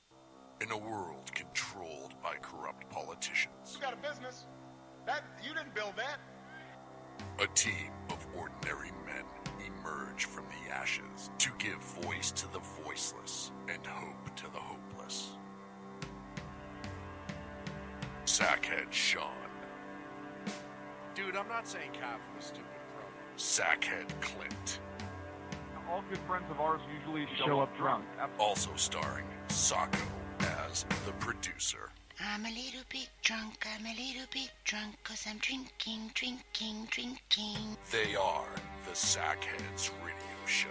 In a world controlled by corrupt politicians, You got a business. That you didn't build that. a team of ordinary men emerge from the ashes to give voice to the voiceless and hope to the hopeless. Sackhead Sean, Dude, I'm not saying Kyle from the stupid program. Sackhead Clint, All good friends of ours usually show up drunk. also starring Sacco as the producer. I'm a little bit drunk, I'm a little bit drunk, 'cause I'm drinking, drinking, drinking. They are the Sackheads Radio Show.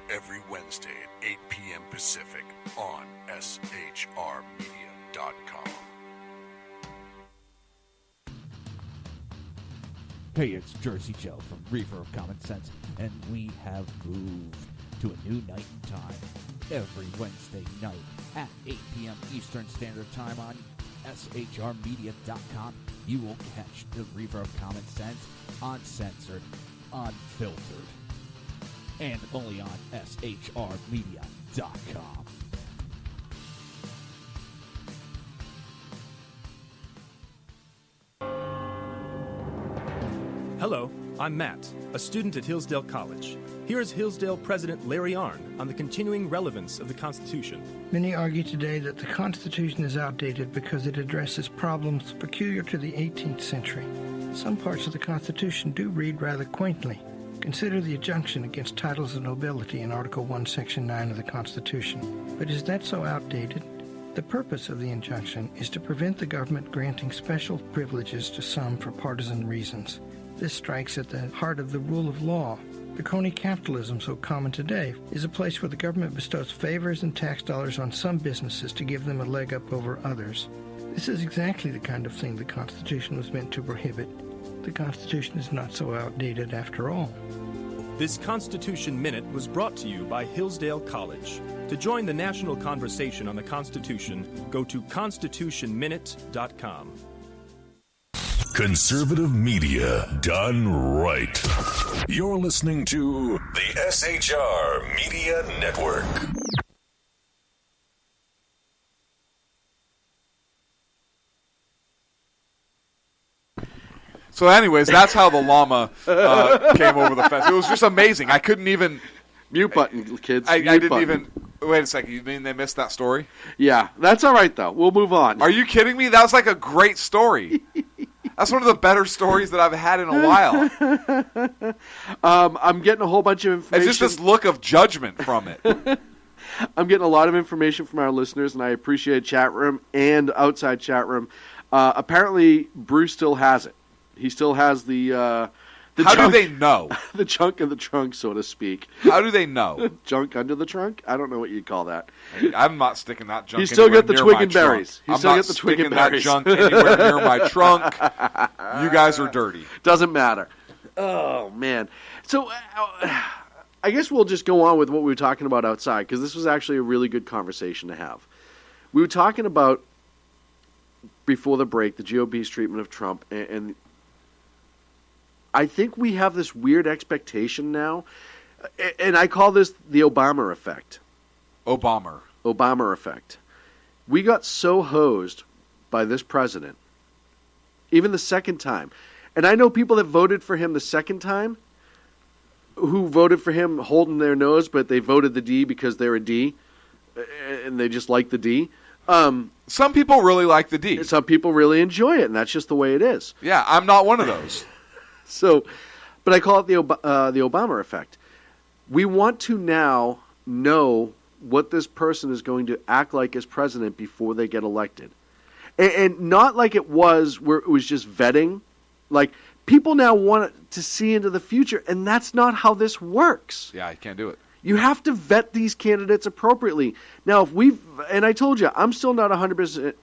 Every Wednesday at 8 p.m. Pacific on SHRmedia.com. Hey, it's Jersey Joe from Reefer of Common Sense, and we have moved to a new night and time. Every Wednesday night at 8 p.m. Eastern Standard Time on SHRmedia.com, you will catch the Reefer of Common Sense uncensored, unfiltered, and only on SHRmedia.com. Hello, I'm Matt, a student at Hillsdale College. Here is Hillsdale President Larry Arnn on the continuing relevance of the Constitution. Many argue today that the Constitution is outdated because it addresses problems peculiar to the 18th century. Some parts of the Constitution do read rather quaintly. Consider the injunction against titles of nobility in Article 1, Section 9 of the Constitution. But is that so outdated? The purpose of the injunction is to prevent the government granting special privileges to some for partisan reasons. This strikes at the heart of the rule of law. The crony capitalism so common today is a place where the government bestows favors and tax dollars on some businesses to give them a leg up over others. This is exactly the kind of thing the Constitution was meant to prohibit. The Constitution is not so outdated after all. This Constitution Minute was brought to you by Hillsdale College. To join the national conversation on the Constitution, go to constitutionminute.com. Conservative media done right. You're listening to the SHR Media Network. So anyways, that's how the llama came over the fence. It was just amazing. I couldn't even... Mute button, kids. I Mute didn't button. even... Wait a second. You mean they missed that story? Yeah, that's all right, though. We'll move on. Are you kidding me? That was like a great story. That's one of the better stories that I've had in a while. I'm getting a whole bunch of information. It's just this look of judgment from it. I'm getting a lot of information from our listeners, and I appreciate chat room and outside chat room. Apparently, Bruce still has it. He still has the How junk, do they know? The junk in the trunk, so to speak. How do they know? Junk under the trunk? I don't know what you'd call that. I'm not sticking that junk. He's still anywhere got the near twig my and berries. trunk. He's I'm still not got the twig and sticking that berries. junk anywhere near my trunk. You guys are dirty. Doesn't matter. Oh man. So I guess we'll just go on with what we were talking about outside, because this was actually a really good conversation to have. We were talking about, before the break, the GOP's treatment of Trump, and I think we have this weird expectation now, and I call this the Obama effect. Obama effect. We got so hosed by this president, even the second time. And I know people that voted for him the second time who voted for him holding their nose, but they voted the D because they're a D, and they just like the D. Some people really like the D. Some people really enjoy it, and that's just the way it is. Yeah, I'm not one of those. So, but I call it the Obama effect. We want to now know what this person is going to act like as president before they get elected. and not like it was where it was just vetting. Like, people now want to see into the future, and that's not how this works. Yeah, you can't do it. You have to vet these candidates appropriately. Now, and I told you, I'm still not 100%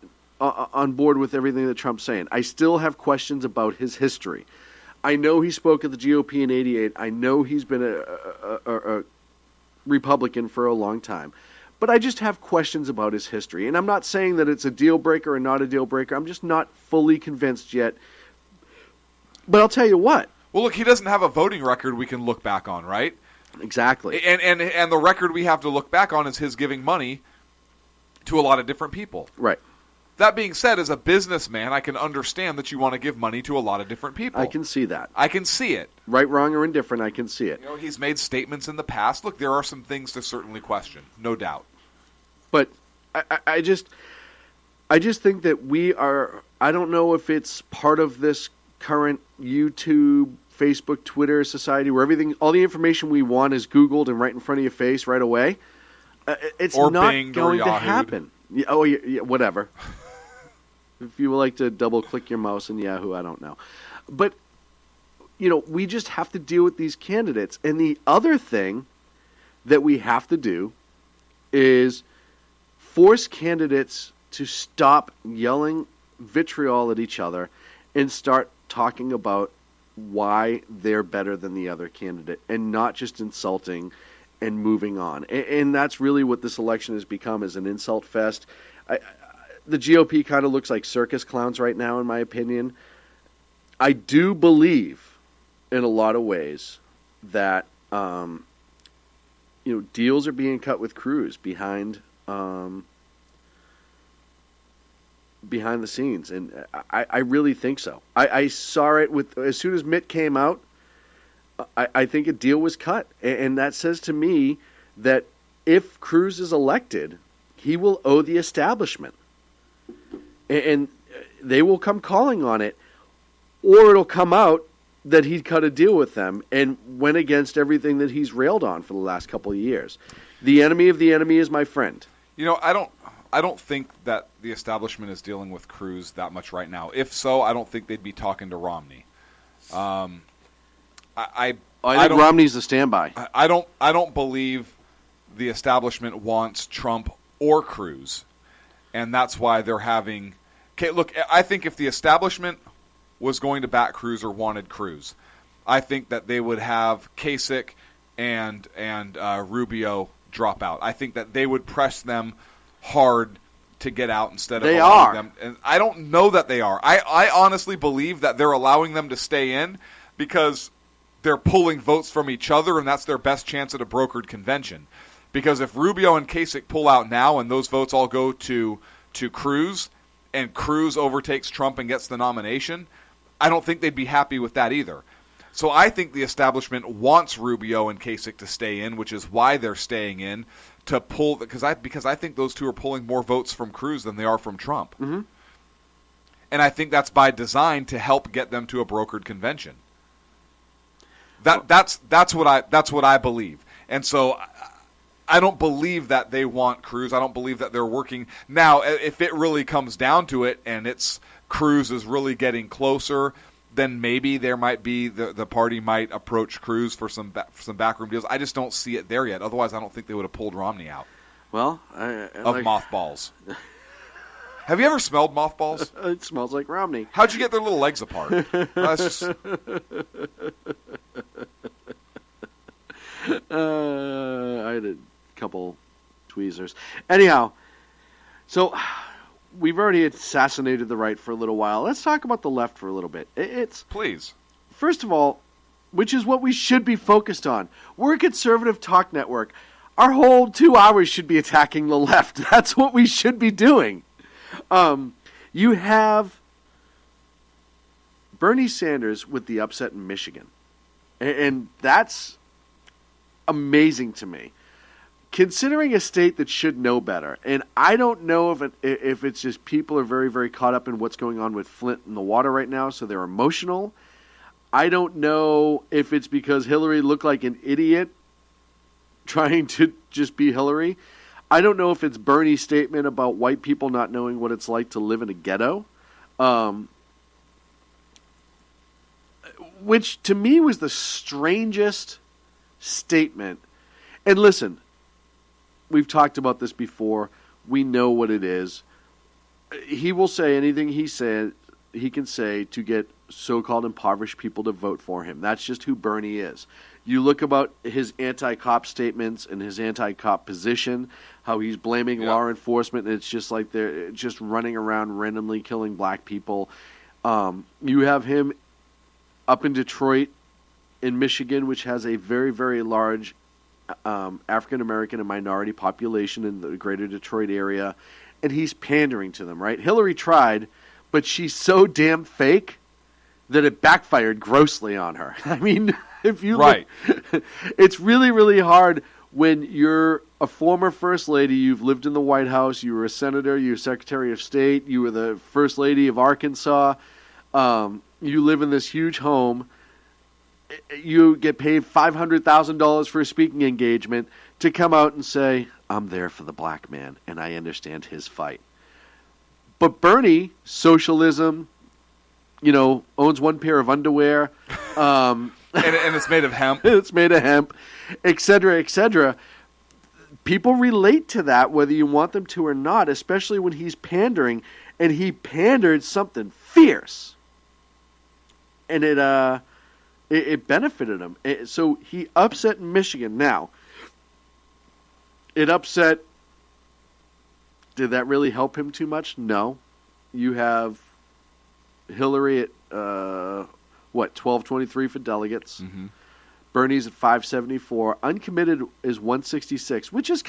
on board with everything that Trump's saying. I still have questions about his history. I know he spoke at the GOP in '88. I know he's been a Republican for a long time. But I just have questions about his history. And I'm not saying that it's a deal breaker or not a deal breaker. I'm just not fully convinced yet. But I'll tell you what. Well, look, he doesn't have a voting record we can look back on, right? Exactly. And the record we have to look back on is his giving money to a lot of different people. Right. That being said, as a businessman, I can understand that you want to give money to a lot of different people. I can see that. I can see it. Right, wrong, or indifferent, I can see it. You know, he's made statements in the past. Look, there are some things to certainly question, no doubt. But I just think that we are, I don't know if it's part of this current YouTube, Facebook, Twitter society where all the information we want is Googled and right in front of your face right away. It's or not Binged going or to Yahoo'd. happen. Yeah, whatever. If you would like to double-click your mouse in Yahoo, I don't know. But, we just have to deal with these candidates. And the other thing that we have to do is force candidates to stop yelling vitriol at each other and start talking about why they're better than the other candidate and not just insulting and moving on. And that's really what this election has become, is an insult fest. The GOP kind of looks like circus clowns right now, in my opinion. I do believe, in a lot of ways, that deals are being cut with Cruz behind the scenes, and I really think so. I saw it as soon as Mitt came out. I think a deal was cut, and that says to me that if Cruz is elected, he will owe the establishment. And they will come calling on it, or it'll come out that he cut a deal with them and went against everything that he's railed on for the last couple of years. The enemy of the enemy is my friend. I don't think that the establishment is dealing with Cruz that much right now. If so, I don't think they'd be talking to Romney. I think Romney's the standby. I don't believe the establishment wants Trump or Cruz, and that's why they're having. Okay, look, I think if the establishment was going to back Cruz or wanted Cruz, I think that they would have Kasich and Rubio drop out. I think that they would press them hard to get out instead of allowing them. And I don't know that they are. I honestly believe that they're allowing them to stay in because they're pulling votes from each other, and that's their best chance at a brokered convention. Because if Rubio and Kasich pull out now and those votes all go to Cruz, and Cruz overtakes Trump and gets the nomination, I don't think they'd be happy with that either. So I think the establishment wants Rubio and Kasich to stay in, which is why they're staying in, to pull because I think those two are pulling more votes from Cruz than they are from Trump. Mm-hmm. And I think that's by design to help get them to a brokered convention. That's what I believe. And so I don't believe that they want Cruz. I don't believe that they're working. Now, if it really comes down to it and it's Cruz is really getting closer, then maybe there might be the party might approach Cruz for some backroom deals. I just don't see it there yet. Otherwise, I don't think they would have pulled Romney out. Well, of mothballs. Have you ever smelled mothballs? It smells like Romney. How'd you get their little legs apart? That's just... I had a couple tweezers. Anyhow, so we've already assassinated the right for a little while. Let's talk about the left for a little bit. Please. First of all, which is what we should be focused on. We're a conservative talk network. Our whole 2 hours should be attacking the left. That's what we should be doing. You have Bernie Sanders with the upset in Michigan. And that's amazing to me. Considering a state that should know better. And I don't know if it's just people are very, very caught up in what's going on with Flint in the water right now, so they're emotional. I don't know if it's because Hillary looked like an idiot trying to just be Hillary. I don't know if it's Bernie's statement about white people not knowing what it's like to live in a ghetto, which to me was the strangest statement. And listen, we've talked about this before. We know what it is. He will say anything he can say to get so-called impoverished people to vote for him. That's just who Bernie is. You look about his anti-cop statements and his anti-cop position, how he's blaming law enforcement, and it's just like they're just running around randomly killing black people. You have him up in Detroit, in Michigan, which has a very, very large African-American and minority population in the greater Detroit area, and he's pandering to them, right? Hillary tried, but she's so damn fake that it backfired grossly on her. I mean, if you look, it's really, really hard when you're a former first lady, you've lived in the White House, you were a senator, you were Secretary of State, you were the first lady of Arkansas, you live in this huge home, you get paid $500,000 for a speaking engagement to come out and say, I'm there for the black man, and I understand his fight. But Bernie, socialism, owns one pair of underwear. And it's made of hemp. It's made of hemp, et cetera, et cetera. People relate to that whether you want them to or not, especially when he's pandering. And he pandered something fierce. And it benefited him. So he upset Michigan. Now, it upset... Did that really help him too much? No. You have Hillary at, 1223 for delegates. Mm-hmm. Bernie's at 574. Uncommitted is 166, which is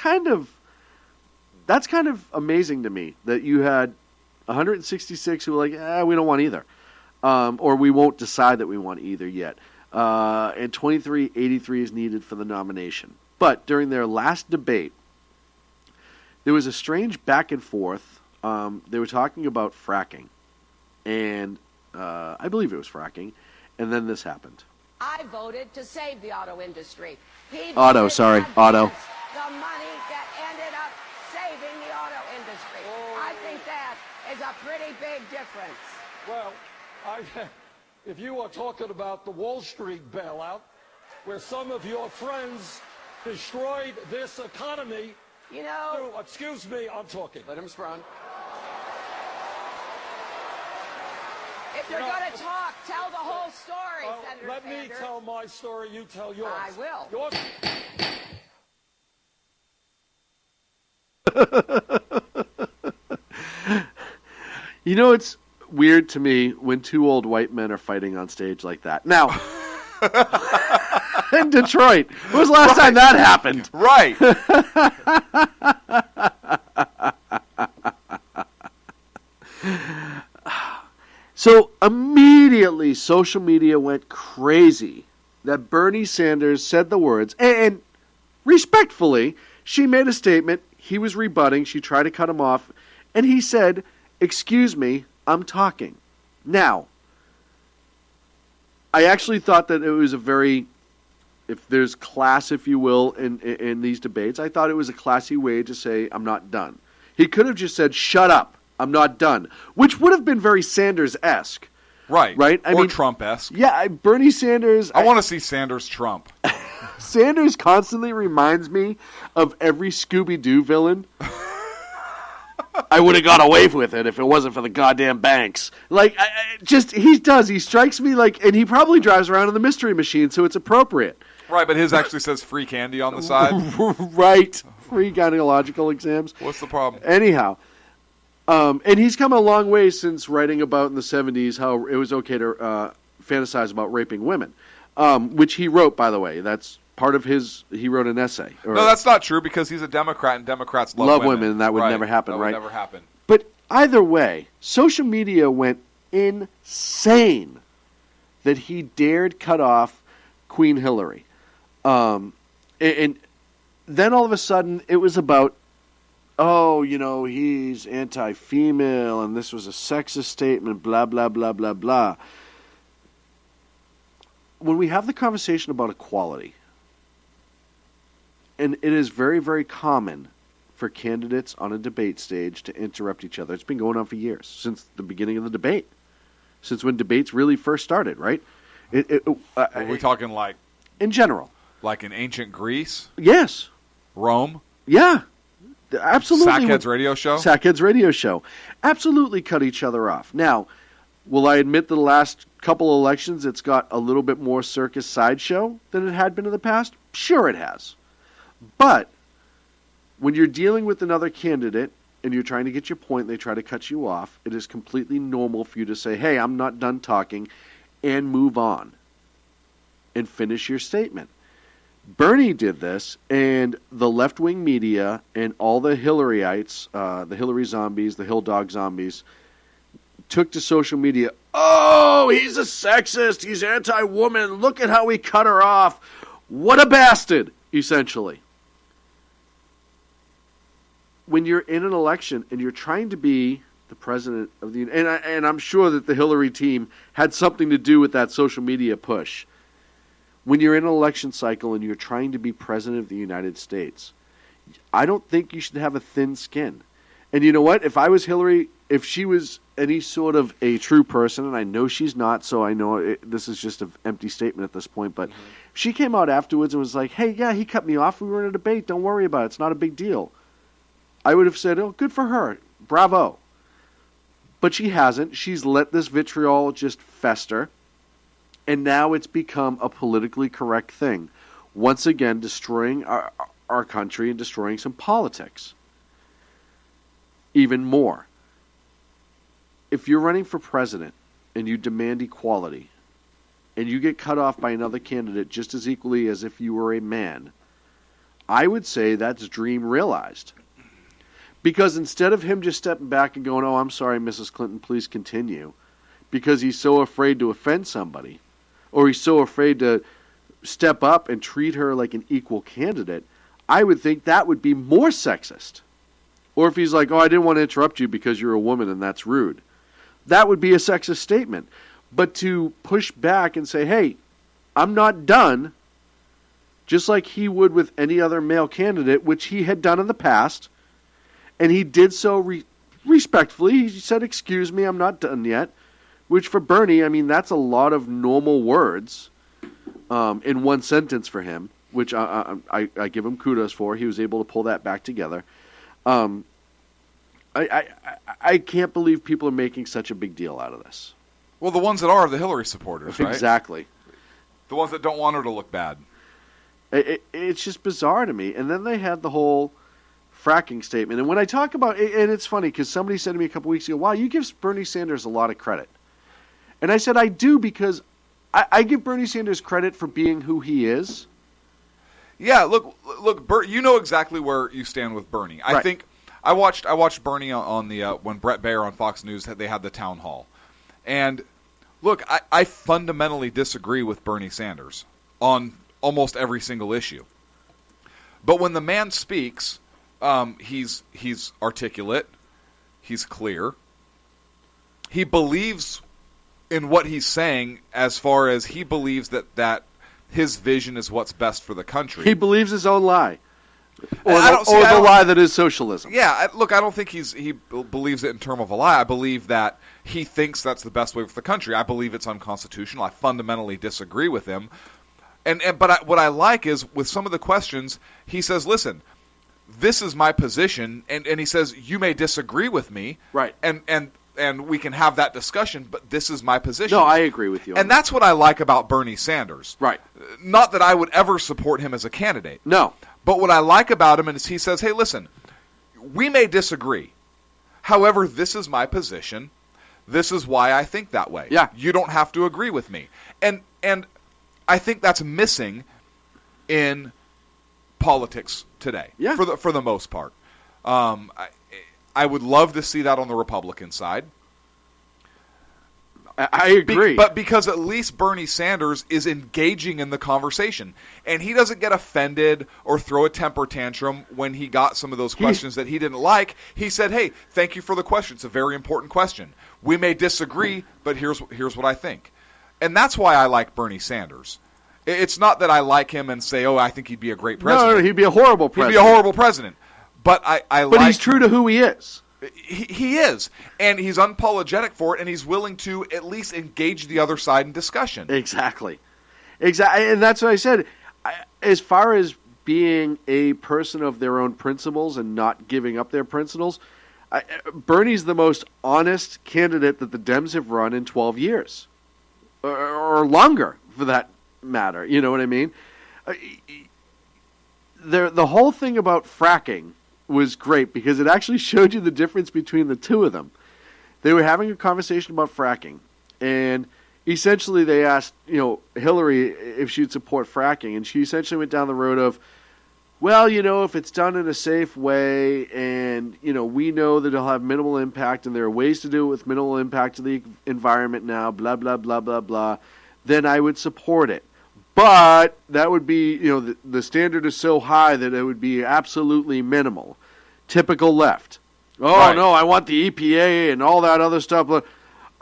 that's kind of amazing to me that you had 166 who were like, we don't want either. Or we won't decide that we want either yet. And 2383 is needed for the nomination. But during their last debate, there was a strange back and forth. They were talking about fracking. And I believe it was fracking. And then this happened. I voted to save the auto industry. Auto. The money that ended up saving the auto industry. I think that is a pretty big difference. Well, if you are talking about the Wall Street bailout, where some of your friends destroyed this economy... excuse me, I'm talking. Let him respond. If you're going to talk, tell the whole story, Senator Let Sanders. me tell my story, you tell yours. I will. It's weird to me when two old white men are fighting on stage like that. Now... in Detroit. When was the last time that happened? Right. So immediately social media went crazy that Bernie Sanders said the words, and respectfully, she made a statement. He was rebutting. She tried to cut him off, and he said, "Excuse me, I'm talking." Now, I actually thought that it was a very, if there's class, if you will, in these debates, I thought it was a classy way to say, I'm not done. He could have just said, shut up, I'm not done, which would have been very Sanders-esque. Right. Or Trump-esque. Yeah, Bernie Sanders. I want to see Sanders-Trump. Sanders constantly reminds me of every Scooby-Doo villain. I would have got away with it if it wasn't for the goddamn banks. Like, he does. He strikes me like, and he probably drives around in the Mystery Machine, so it's appropriate. Right, but his actually says free candy on the side. Right. Free gynecological exams. What's the problem? Anyhow, and he's come a long way since writing about in the 70s how it was okay to fantasize about raping women, which he wrote, by the way. That's part of he wrote an essay. No, that's not true because he's a Democrat and Democrats love women. And that would never happen, right? That would never happen. But either way, social media went insane that he dared cut off Queen Hillary. And then all of a sudden it was about, he's anti-female and this was a sexist statement, blah, blah, blah, blah, blah. When we have the conversation about equality, and it is very, very common for candidates on a debate stage to interrupt each other. It's been going on for years, since the beginning of the debate, since when debates really first started, right? Are we talking like in general, like in ancient Greece? Yes. Rome? Yeah. Absolutely. Sackhead's radio show? Sackhead's radio show. Absolutely cut each other off. Now, will I admit that the last couple elections it's got a little bit more circus sideshow than it had been in the past? Sure it has. But when you're dealing with another candidate and you're trying to get your point and they try to cut you off, it is completely normal for you to say, hey, I'm not done talking, and move on and finish your statement. Bernie did this, and the left-wing media and all the Hillaryites, the Hillary zombies, the Hill Dog zombies, took to social media, oh, he's a sexist, he's anti-woman, look at how he cut her off. What a bastard, essentially. When you're in an election and you're trying to be the president of the United States, and I'm sure that the Hillary team had something to do with that social media push. When you're in an election cycle and you're trying to be president of the United States, I don't think you should have a thin skin. And you know what? If I was Hillary, if she was any sort of a true person, and I know she's not, so I know this is just an empty statement at this point, but if she came out afterwards and was like, hey, yeah, he cut me off, we were in a debate, don't worry about it, it's not a big deal. I would have said, oh, good for her, bravo. But she hasn't. She's let this vitriol just fester. And now it's become a politically correct thing. Once again, destroying our country and destroying some politics. Even more. If you're running for president and you demand equality, and you get cut off by another candidate just as equally as if you were a man, I would say that's dream realized. Because instead of him just stepping back and going, oh, I'm sorry, Mrs. Clinton, please continue, because he's so afraid to offend somebody, or he's so afraid to step up and treat her like an equal candidate, I would think that would be more sexist. Or if he's like, oh, I didn't want to interrupt you because you're a woman and that's rude. That would be a sexist statement. But to push back and say, hey, I'm not done, just like he would with any other male candidate, which he had done in the past, and he did so respectfully. He said, excuse me, I'm not done yet. Which for Bernie, I mean, that's a lot of normal words in one sentence for him, which I give him kudos for. He was able to pull that back together. I can't believe people are making such a big deal out of this. Well, the ones that are the Hillary supporters, right? Exactly. The ones that don't want her to look bad. It's just bizarre to me. And then they had the whole fracking statement. And when I talk about it, and it's funny because somebody said to me a couple weeks ago, wow, you give Bernie Sanders a lot of credit. And I said, I do, because I give Bernie Sanders credit for being who he is. Yeah, look, Bert, you know exactly where you stand with Bernie. I think I watched Bernie on the when Brett Baer on Fox News they had the town hall, and look, I fundamentally disagree with Bernie Sanders on almost every single issue. But when the man speaks, he's articulate, he's clear, he believes in what he's saying as far as he believes that his vision is what's best for the country. He believes his own lie. Or the lie that is socialism. Yeah, look, I don't think he believes it in terms of a lie. I believe that he thinks that's the best way for the country. I believe it's unconstitutional. I fundamentally disagree with him. But what I like is, with some of the questions, he says, listen, this is my position, and he says, you may disagree with me. Right. And we can have that discussion, but this is my position. No, I agree with you. And that's what I like about Bernie Sanders. Right. Not that I would ever support him as a candidate. No. But what I like about him is he says, hey, listen, we may disagree. However, this is my position. This is why I think that way. Yeah. You don't have to agree with me. And I think that's missing in politics today. Yeah. For the most part. I would love to see that on the Republican side. I agree. But because at least Bernie Sanders is engaging in the conversation. And he doesn't get offended or throw a temper tantrum when he got some of those questions that he didn't like. He said, hey, thank you for the question. It's a very important question. We may disagree, but here's what I think. And that's why I like Bernie Sanders. It's not that I like him and say, oh, I think he'd be a great president. No, he'd be a horrible president. He'd be a horrible president. But But he's true to who he is. He is, and he's unapologetic for it, and he's willing to at least engage the other side in discussion. Exactly, and that's what I said. As far as being a person of their own principles and not giving up their principles, Bernie's the most honest candidate that the Dems have run in 12 years, or longer, for that matter. You know what I mean? The whole thing about fracking was great because it actually showed you the difference between the two of them. They were having a conversation about fracking, and essentially they asked, Hillary if she'd support fracking, and she essentially went down the road of, well, if it's done in a safe way, and we know that it'll have minimal impact, and there are ways to do it with minimal impact to the environment now, blah blah blah blah blah, then I would support it. But that would be, the standard is so high that it would be absolutely minimal. Typical left. Oh, right. No, I want the EPA and all that other stuff.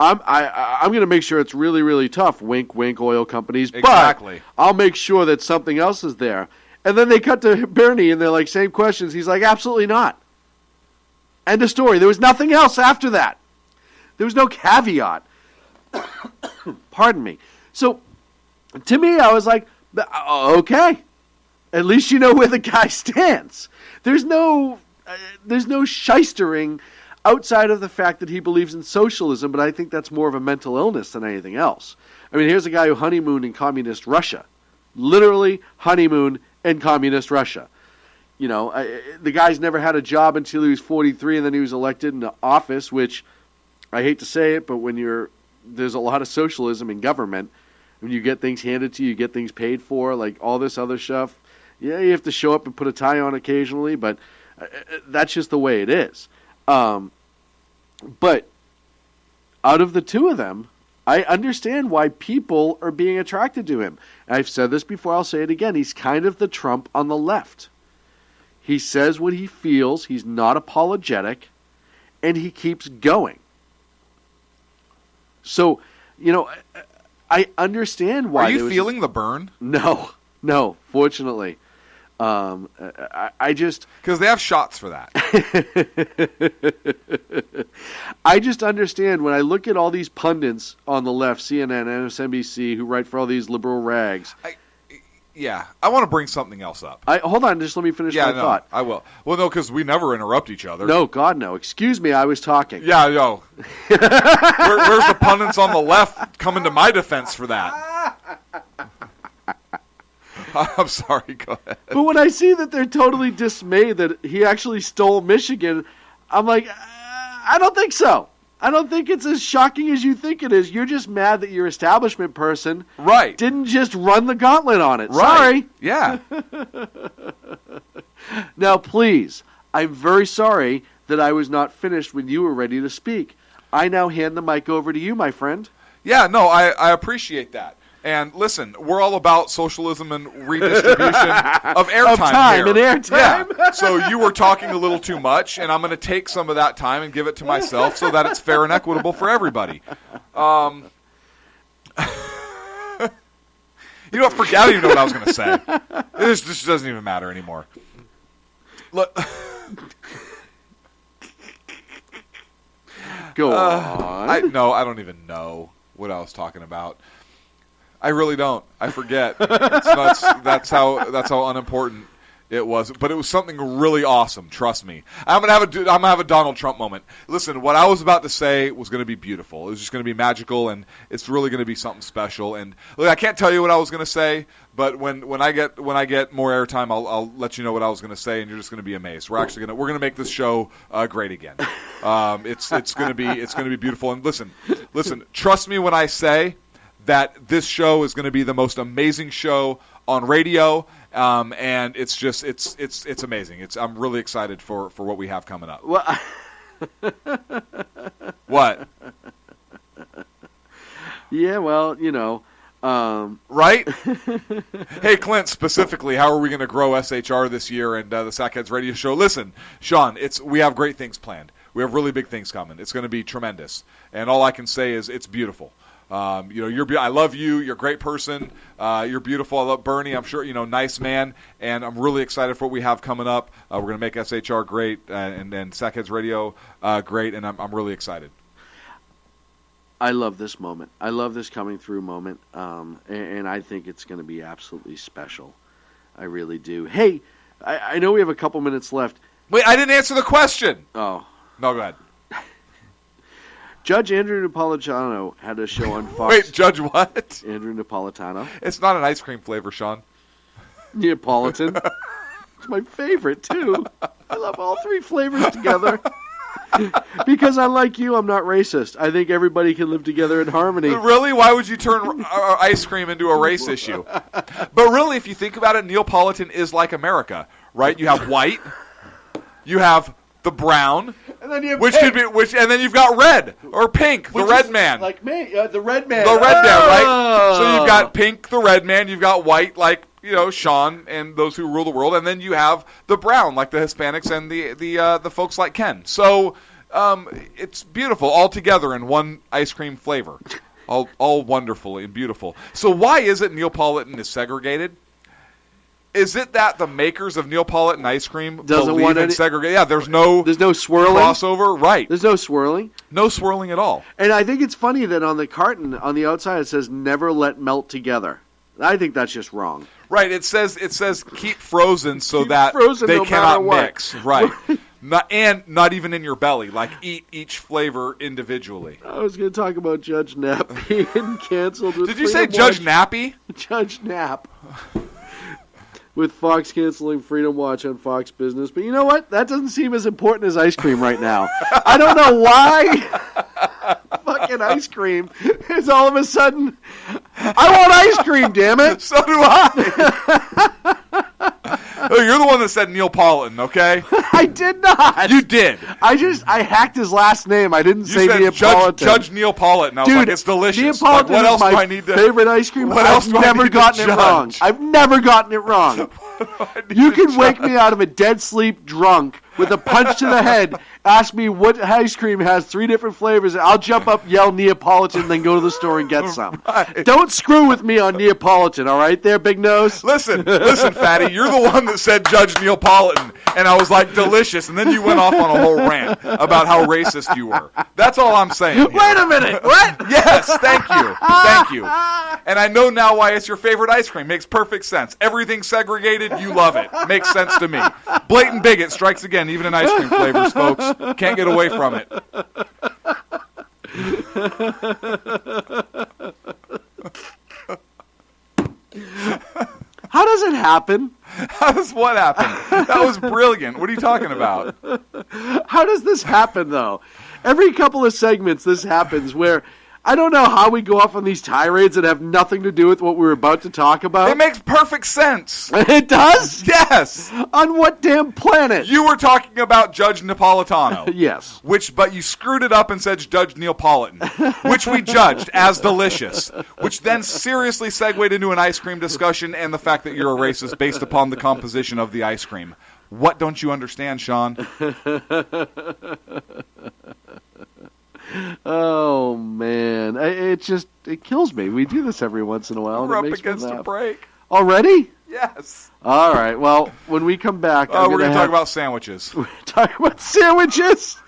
I'm going to make sure it's really, really tough. Wink, wink, oil companies. Exactly. But I'll make sure that something else is there. And then they cut to Bernie, and they're like, same questions. He's like, absolutely not. End of story. There was nothing else after that. There was no caveat. Pardon me. So, to me, I was like, okay, at least you know where the guy stands. There's no shystering outside of the fact that he believes in socialism, but I think that's more of a mental illness than anything else. I mean, here's a guy who honeymooned in communist Russia. Literally honeymooned in communist Russia. The guy's never had a job until he was 43, and then he was elected into office, which, I hate to say it, but there's a lot of socialism in government. When you get things handed to you, you get things paid for, like all this other stuff. Yeah, you have to show up and put a tie on occasionally, but that's just the way it is. But out of the two of them, I understand why people are being attracted to him. I've said this before, I'll say it again. He's kind of the Trump on the left. He says what he feels, he's not apologetic, and he keeps going. So, I understand why. Are you feeling the burn? No, fortunately. I just... Because they have shots for that. I just understand when I look at all these pundits on the left, CNN, MSNBC, who write for all these liberal rags. I want to bring something else up. Hold on, just let me finish my thought. I will. Well, no, because we never interrupt each other. No, God, no. Excuse me, I was talking. Yeah, no. Where's the pundits on the left coming to my defense for that? I'm sorry, go ahead. But when I see that they're totally dismayed that he actually stole Michigan, I'm like, I don't think so. I don't think it's as shocking as you think it is. You're just mad that your establishment person didn't just run the gauntlet on it. Right. Sorry. Yeah. Now, please, I'm very sorry that I was not finished when you were ready to speak. I now hand the mic over to you, my friend. Yeah, no, I appreciate that. And listen, we're all about socialism and redistribution of airtime time here. And airtime. Yeah. So you were talking a little too much, and I'm going to take some of that time and give it to myself so that it's fair and equitable for everybody. You know what? Forget, I don't even know what I was going to say. This just doesn't even matter anymore. Look. Go on. I don't even know what I was talking about. I really don't. I forget. That's how unimportant it was. But it was something really awesome. Trust me. I'm gonna have a Donald Trump moment. Listen, what I was about to say was going to be beautiful. It was just going to be magical, and it's really going to be something special. And look, I can't tell you what I was going to say, but when I get more airtime, I'll let you know what I was going to say, and you're just going to be amazed. We're going to make this show great again. It's going to be beautiful. And listen. Trust me when I say that this show is going to be the most amazing show on radio, and it's amazing. I'm really excited for what we have coming up. Well, what? Yeah, well, right? Hey, Clint, specifically, how are we going to grow SHR this year and the Sackheads Radio Show? Listen, Sean, we have great things planned. We have really big things coming. It's going to be tremendous, and all I can say is it's beautiful. I love you. You're a great person. You're beautiful. I love Bernie. I'm sure, nice man. And I'm really excited for what we have coming up. We're going to make SHR great and Sackheads Radio great. And I'm really excited. I love this moment. I love this coming through moment. And I think it's going to be absolutely special. I really do. Hey, I know we have a couple minutes left. Wait, I didn't answer the question. Oh. No, go ahead. Judge Andrew Napolitano had a show on Fox. Wait, Judge what? Andrew Napolitano. It's not an ice cream flavor, Sean. Neapolitan. It's my favorite, too. I love all three flavors together. Because unlike you, I'm not racist. I think everybody can live together in harmony. Really? Why would you turn ice cream into a race issue? But really, if you think about it, Neapolitan is like America, right? You have white, you have the brown, and then you have which pink. could be and then you've got red or pink, the red man. Like me, the red man. The red man, right? So you've got pink, the red man. You've got white, like Sean and those who rule the world, and then you have the brown, like the Hispanics and the folks like Ken. So it's beautiful all together in one ice cream flavor, all wonderful and beautiful. So why is it Neapolitan is segregated? Is it that the makers of Neapolitan ice cream believe in segregation? Yeah, there's no swirling crossover, right? There's no swirling. No swirling at all. And I think it's funny that on the carton on the outside it says "never let melt together." I think that's just wrong. Right. It says keep frozen so that frozen they no cannot matter mix. Right. Not even in your belly. Like eat each flavor individually. I was going to talk about Judge Knapp being canceled. Did you say Judge Nappy? Judge Knapp. With Fox canceling Freedom Watch on Fox Business. But you know what? That doesn't seem as important as ice cream right now. I don't know why fucking ice cream is all of a sudden, I want ice cream, damn it. So do I. Oh, you're the one that said Neapolitan, okay? I did not. You did. I hacked his last name. I didn't say said Neapolitan. Judge Neapolitan. I was like, it's delicious. Neapolitan what else is my do I need to, favorite ice cream. What else do I've never I need gotten to it wrong. judge? I've never gotten it wrong. You can wake me out of a dead sleep drunk with a punch to the head, ask me what ice cream has 3 different flavors, and I'll jump up, yell Neapolitan, then go to the store and get some. Right. Don't screw with me on Neapolitan, all right there, big nose? Listen, fatty, you're the one that said Judge Neapolitan, and I was like, delicious, and then you went off on a whole rant about how racist you were. That's all I'm saying here. Wait a minute, what? Yes, thank you. Thank you. And I know now why it's your favorite ice cream. Makes perfect sense. Everything segregated, you love it. Makes sense to me. Blatant bigot strikes again, even in ice cream flavors, folks. Can't get away from it. How does it happen? How does what happen? That was brilliant. What are you talking about? How does this happen, though? Every couple of segments, this happens where I don't know how we go off on these tirades that have nothing to do with what we're about to talk about. It makes perfect sense. It does? Yes. On what damn planet? You were talking about Judge Napolitano. Yes. But you screwed it up and said Judge Neapolitan, which we judged as delicious, which then seriously segued into an ice cream discussion and the fact that you're a racist based upon the composition of the ice cream. What don't you understand, Sean? Oh, man. It kills me. We do this every once in a while. We're and up it makes me against a laugh. break. Already? Yes. All right. Well, when we come back, we're going to talk about sandwiches. We're talking about sandwiches?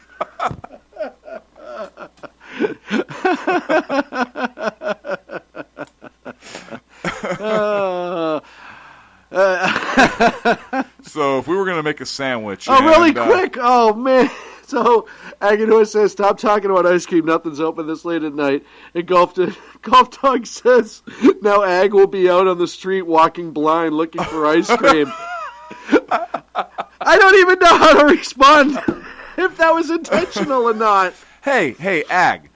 So if we were going to make a sandwich... really quick. Oh, man. So Agador says, stop talking about ice cream. Nothing's open this late at night. And Golf Dog says, now Ag will be out on the street walking blind looking for ice cream. I don't even know how to respond if that was intentional or not. Hey, Ag.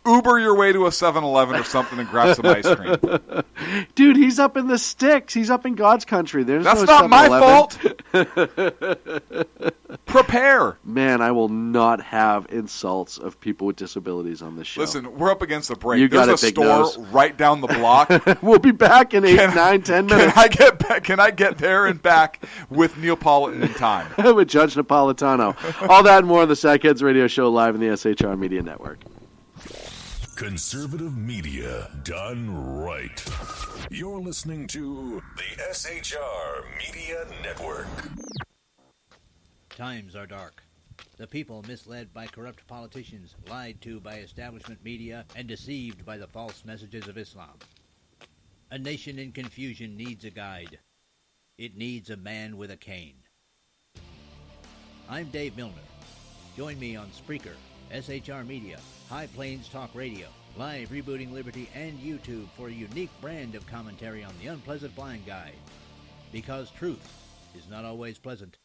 Uber your way to a 7-Eleven or something and grab some ice cream. Dude, he's up in the sticks. He's up in God's country. That's not my fault. Prepare. Man, I will not have insults of people with disabilities on this show. Listen, we're up against the break. You There's got a it, big store nose. right down the block. We'll be back in 8, 9, 10 minutes. Can I get there and back with Neapolitan in time? With Judge Napolitano. All that and more on the Sackheads Radio Show live in the SHR Media Network. Conservative media done right. You're listening to the SHR Media Network. Times are dark. The people misled by corrupt politicians, lied to by establishment media, and deceived by the false messages of Islam. A nation in confusion needs a guide. It needs a man with a cane. I'm Dave Milner. Join me on Spreaker, SHR Media, High Plains Talk Radio, Live Rebooting Liberty, and YouTube for a unique brand of commentary on the unpleasant blind guide. Because truth is not always pleasant.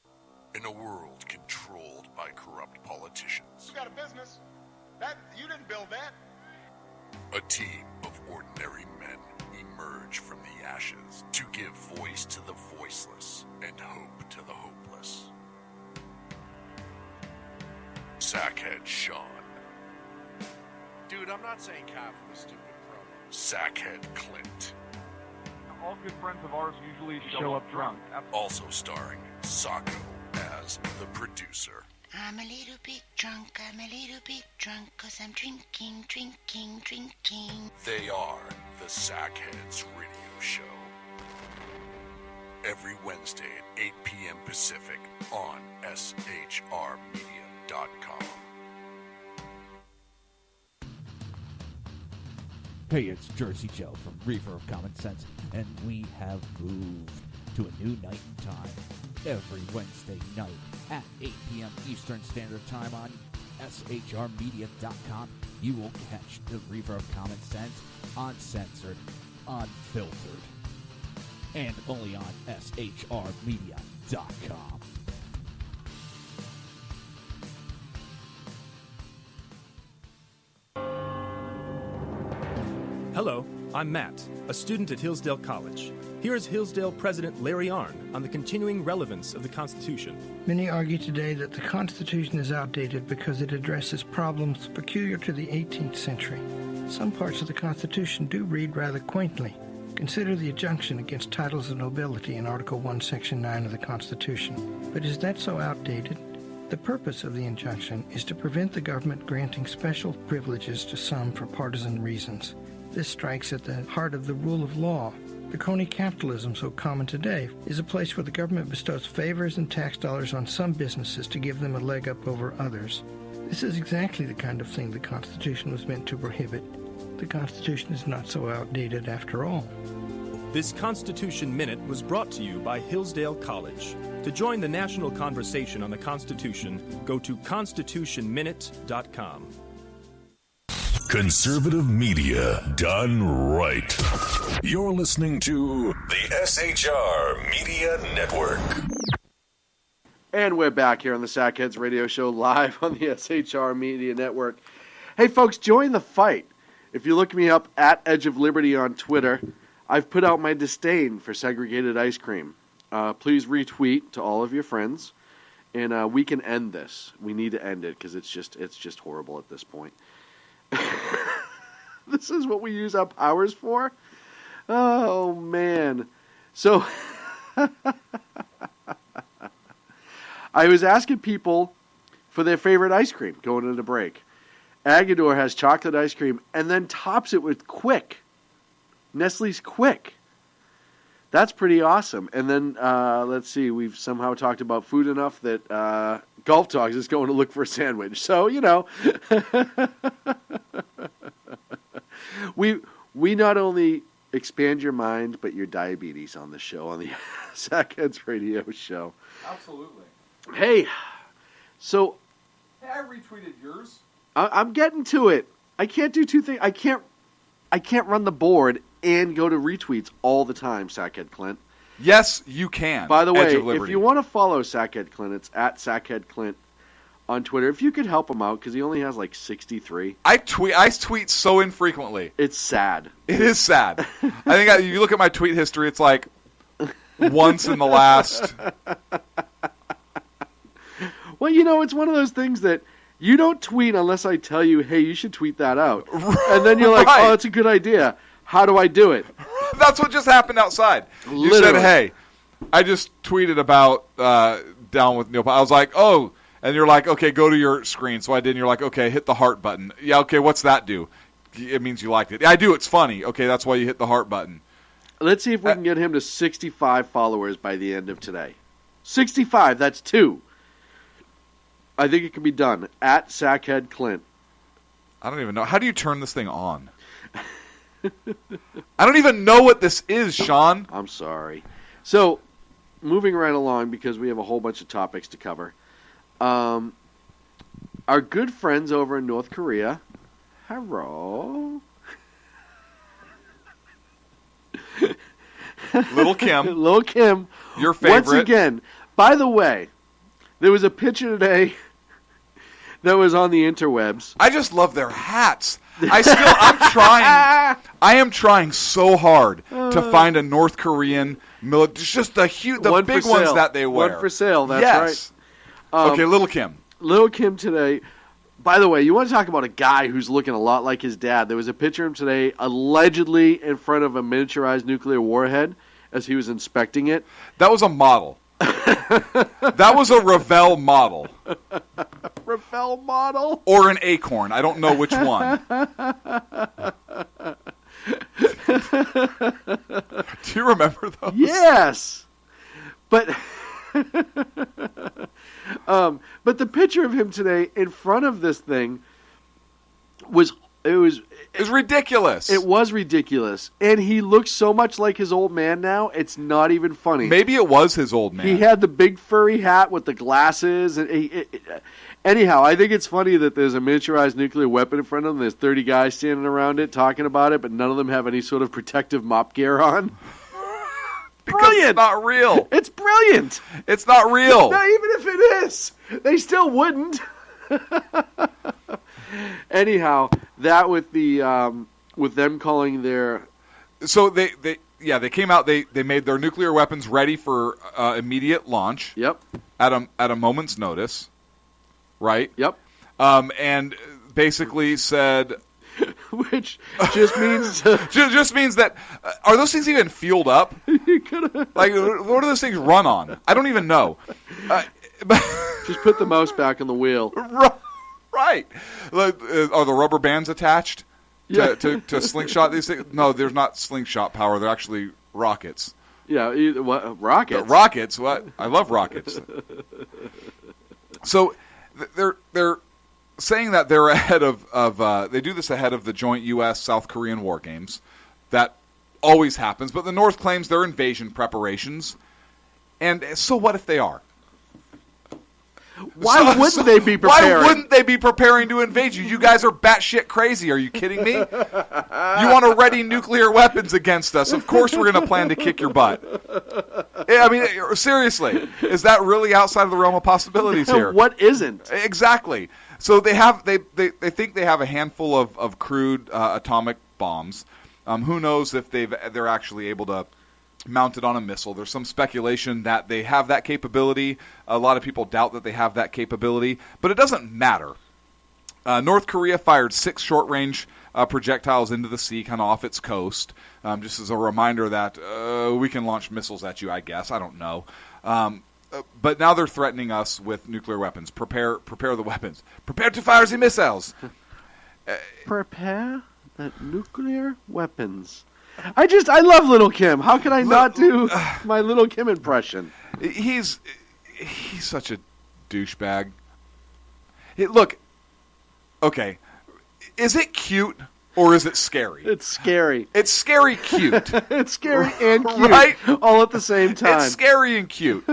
In a world controlled by corrupt politicians, You got a business. That you didn't build that. a team of ordinary men emerge from the ashes to give voice to the voiceless and hope to the hopeless. Sackhead Sean, Dude, I'm not saying Kafka was stupid, bro. Sackhead Clint, All good friends of ours usually show up drunk. also starring Sacco as the producer. I'm a little bit drunk, I'm a little bit drunk, 'cause I'm drinking, drinking, drinking. They are the Sackheads Radio Show. Every Wednesday at 8 p.m. Pacific on SHRmedia.com. Hey, it's Jersey Joe from Reefer of Common Sense, and we have moved to a new night and time. Every Wednesday night at 8 p.m. Eastern Standard Time on SHRmedia.com, you will catch the Reefer of Common Sense uncensored, unfiltered, and only on SHRmedia.com. Hello, I'm Matt, a student at Hillsdale College. Here is Hillsdale President Larry Arnn on the continuing relevance of the Constitution. Many argue today that the Constitution is outdated because it addresses problems peculiar to the 18th century. Some parts of the Constitution do read rather quaintly. Consider the injunction against titles of nobility in Article 1, Section 9 of the Constitution. But is that so outdated? The purpose of the injunction is to prevent the government granting special privileges to some for partisan reasons. This strikes at the heart of the rule of law. The crony capitalism so common today is a place where the government bestows favors and tax dollars on some businesses to give them a leg up over others. This is exactly the kind of thing the Constitution was meant to prohibit. The Constitution is not so outdated after all. This Constitution Minute was brought to you by Hillsdale College. To join the national conversation on the Constitution, go to constitutionminute.com. Conservative media done right. You're listening to the SHR Media Network. And we're back here on the Sackheads Radio Show live on the SHR Media Network. Hey, folks, join the fight. If you look me up at Edge of Liberty on Twitter, I've put out my disdain for segregated ice cream. Please retweet to all of your friends, and we can end this. We need to end it because it's just horrible at this point. This is what we use our powers for? Oh, man. So, I was asking people for their favorite ice cream going into break. Agador has chocolate ice cream and then tops it with Quick. Nestle's Quick. That's pretty awesome. And then, let's see, we've somehow talked about food enough that Golf Dogs is going to look for a sandwich. So, you know, we not only expand your mind, but your diabetes on the show, on the Sackheads Radio Show. Absolutely. Hey, so... Hey, I retweeted yours. I'm getting to it. I can't do two things. I can't run the board and go to retweets all the time, Sackhead Clint. Yes, you can. By the way, if you want to follow Sackhead Clint, it's at Sackhead Clint on Twitter. If you could help him out, because he only has like 63. I tweet so infrequently. It's sad. It is sad. I think if you look at my tweet history, it's like once in the last. Well, you know, it's one of those things that you don't tweet unless I tell you, hey, you should tweet that out. And then you're like, oh, that's a good idea. How do I do it? That's what just happened outside. You said, hey, I just tweeted about Down with Neil. I was like, oh, and you're like, okay, go to your screen. So I did, and you're like, okay, hit the heart button. Yeah, okay, what's that do? it means you liked it. I do. It's funny. Okay, that's why you hit the heart button. Let's see if we can get him to 65 followers by the end of today. 65, that's 2. I think it can be done. At Sackhead Clint. I don't even know. How do you turn this thing on? I don't even know what this is, Sean. I'm sorry. So, moving right along, because we have a whole bunch of topics to cover. Our good friends over in North Korea. Hello. Little Kim. Little Kim. Your favorite. Once again, by the way, there was a picture today that was on the interwebs. I just love their hats. I'm trying. I am trying so hard to find a North Korean military. Just the big ones that they wear. One for sale. That's yes. Right. Okay, Little Kim. Little Kim today. By the way, you want to talk about a guy who's looking a lot like his dad. There was a picture of him today, allegedly in front of a miniaturized nuclear warhead as he was inspecting it. That was a model. That was a Revell model. Revell model? Or an Acorn. I don't know which one. Do you remember those? Yes. But but the picture of him today in front of this thing was ridiculous. It was ridiculous. And he looks so much like his old man now, it's not even funny. Maybe it was his old man. He had the big furry hat with the glasses. And anyhow, I think it's funny that there's a miniaturized nuclear weapon in front of them. There's 30 guys standing around it talking about it, but none of them have any sort of protective mop gear on. Brilliant. It's not real. It's brilliant. It's not real. No, even if it is, they still wouldn't. Anyhow, that with the with them calling their so they came out. They made their nuclear weapons ready for immediate launch. Yep. At a moment's notice. Right. Yep. And basically said. Which just means just means that are those things even fueled up? Like, what do those things run on? I don't even know. Just put the mouse back on the wheel. Right. Are the rubber bands attached to slingshot these things? No, there's not slingshot power. They're actually rockets. Yeah, rockets. Rockets. What? I love rockets. So they're saying that they're ahead of they do this ahead of the joint U.S.-South Korean war games. That always happens, but the North claims they're invasion preparations. And so what if they are? Why wouldn't they be preparing? Why wouldn't they be preparing to invade you? You guys are batshit crazy. Are you kidding me? You want to ready nuclear weapons against us. Of course we're going to plan to kick your butt. I mean, seriously. Is that really outside of the realm of possibilities here? What isn't? Exactly. So they think they have a handful of crude atomic bombs. Who knows if they're actually able to mount it on a missile. There's some speculation that they have that capability. A lot of people doubt that they have that capability, but it doesn't matter. North Korea fired 6 short-range projectiles into the sea, kind of off its coast, just as a reminder that we can launch missiles at you, I guess. I don't know. But now they're threatening us with nuclear weapons. Prepare the weapons. Prepare to fire the missiles. Prepare the nuclear weapons. I love Little Kim. How can I not do my Little Kim impression? He's such a douchebag. Look, okay, is it cute or is it scary? It's scary. It's scary cute. It's scary and cute, right? All at the same time. It's scary and cute.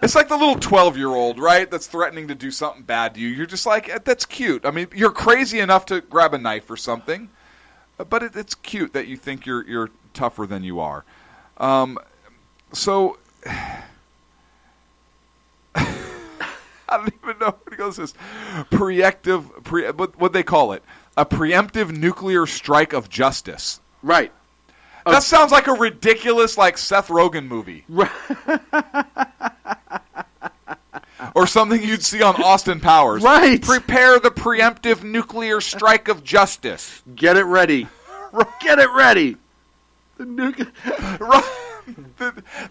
It's like the little 12-year-old, right, that's threatening to do something bad to you. You're just like, that's cute. I mean, you're crazy enough to grab a knife or something. But it's cute that you think you're tougher than you are. So I don't even know what he goes this. What they call it? A preemptive nuclear strike of justice. Right. That sounds like a ridiculous, like, Seth Rogen movie. Or something you'd see on Austin Powers. Right. Prepare the preemptive nuclear strike of justice. Get it ready. Get it ready.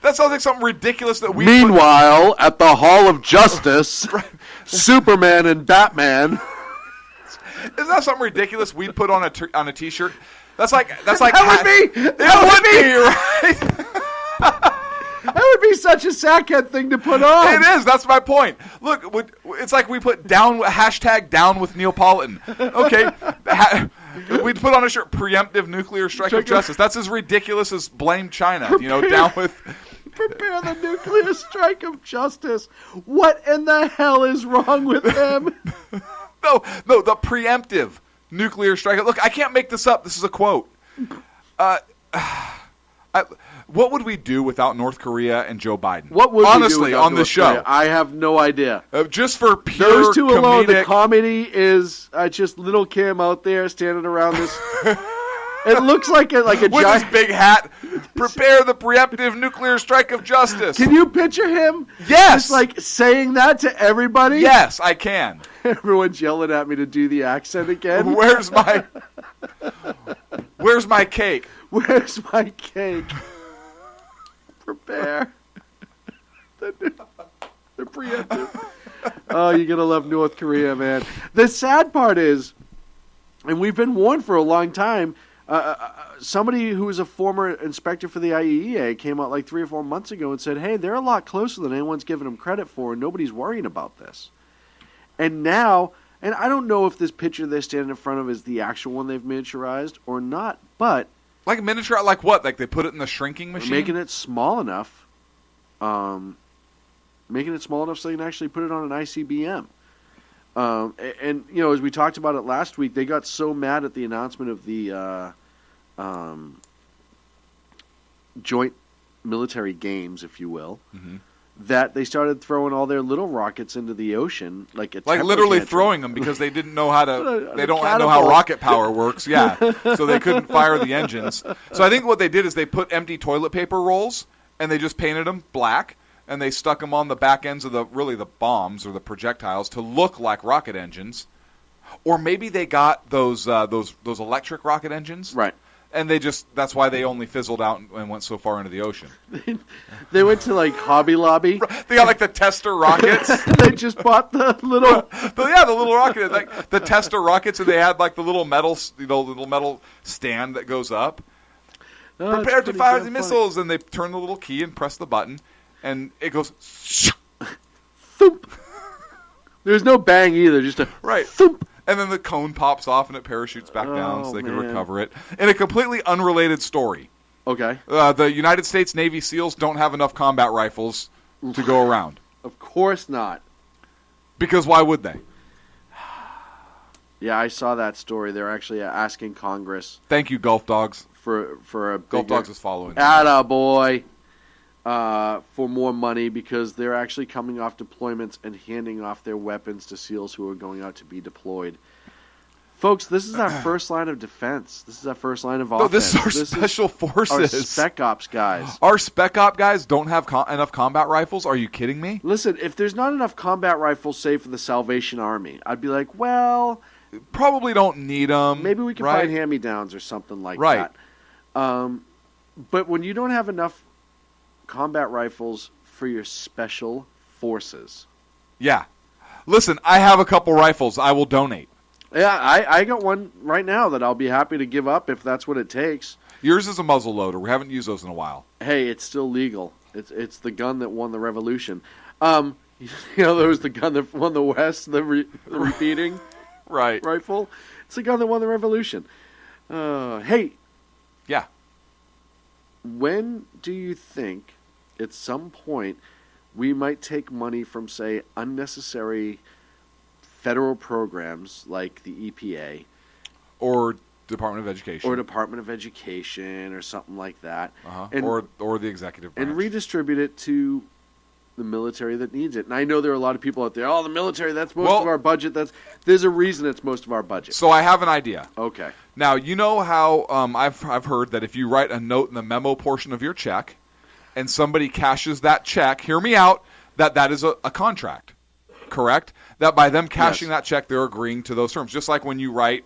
That sounds like something ridiculous that we. Meanwhile, at the Hall of Justice, Superman and Batman. Isn't that something ridiculous we'd put on a T-shirt? That's like that would be. Right? That would be such a sackhead thing to put on. It is. That's my point. Look, it's like we put down with Neapolitan. Okay, we'd put on a shirt preemptive nuclear strike of justice. That's as ridiculous as blame China. Down with. Prepare the nuclear strike of justice. What in the hell is wrong with them? No, the preemptive nuclear strike. Look, I can't make this up. This is a quote. What would we do without North Korea and Joe Biden? What would honestly we do on the show? Korea? I have no idea. Just for pure those two alone, the comedic... comedy is just little Kim out there standing around this. It looks like a with giant his big hat. Prepare the preemptive nuclear strike of justice. Can you picture him? Yes. Just saying that to everybody? Yes, I can. Everyone's yelling at me to do the accent again. Where's my cake? Where's my cake? Prepare. The preemptive. Oh, you're going to love North Korea, man. The sad part is, and we've been warned for a long time, somebody who was a former inspector for the IAEA came out like 3 or 4 months ago and said, hey, they're a lot closer than anyone's giving them credit for, and nobody's worrying about this. And now, and I don't know if this picture they're standing in front of is the actual one they've miniaturized or not, but... Like a miniature, like what? Like they put it in the shrinking machine? Making it small enough. Making it small enough so you can actually put it on an ICBM. And as we talked about it last week, they got so mad at the announcement of the joint military games, if you will, that they started throwing all their little rockets into the ocean, like literally throwing them because they didn't know how to. They don't know how rocket power works. Yeah, so they couldn't fire the engines. So I think what they did is they put empty toilet paper rolls and they just painted them black. And they stuck them on the back ends of the bombs or the projectiles to look like rocket engines, or maybe they got those electric rocket engines, right? And that's why they only fizzled out and went so far into the ocean. They went to like Hobby Lobby. They got like the tester rockets. They just bought the little, the little rocket, like the tester rockets, and they had like the little metal, little metal stand that goes up. Oh, prepared to fire the missiles, and they turn the little key and press the button. And it goes... Thump. There's no bang either, just a... Right. Thump. And then the cone pops off and it parachutes back down so they can recover it. In a completely unrelated story. Okay. The United States Navy SEALs don't have enough combat rifles to go around. Of course not. Because why would they? Yeah, I saw that story. They're actually asking Congress... Thank you, Gulf Dogs. For a Gulf Dogs is following. Attaboy. For more money because they're actually coming off deployments and handing off their weapons to SEALs who are going out to be deployed. Folks, this is our first line of defense. This is our first line of offense. No, this is our special forces. Our Spec Ops guys. Our Spec Op guys don't have enough combat rifles? Are you kidding me? Listen, if there's not enough combat rifles, say, for the Salvation Army, I'd be like, well... Probably don't need them. Maybe we can find hand-me-downs or something like that. But when you don't have enough combat rifles for your special forces. Yeah. Listen, I have a couple rifles. I will donate. Yeah, I got one right now that I'll be happy to give up if that's what it takes. Yours is a muzzle loader. We haven't used those in a while. Hey, it's still legal. It's the gun that won the revolution. There was the gun that won the West, the repeating rifle. It's the gun that won the revolution. Hey. Yeah. When do you think, at some point, we might take money from, say, unnecessary federal programs like the EPA, or Department of Education, or something like that, or the executive branch, and redistribute it to the military that needs it? And I know there are a lot of people out there. Oh, the military—that's most of our budget. There's a reason it's most of our budget. So I have an idea. Okay. Now you know how I've heard that if you write a note in the memo portion of your check, and somebody cashes that check, hear me out, that is a contract, correct? That by them cashing that check, they're agreeing to those terms. Just like when you write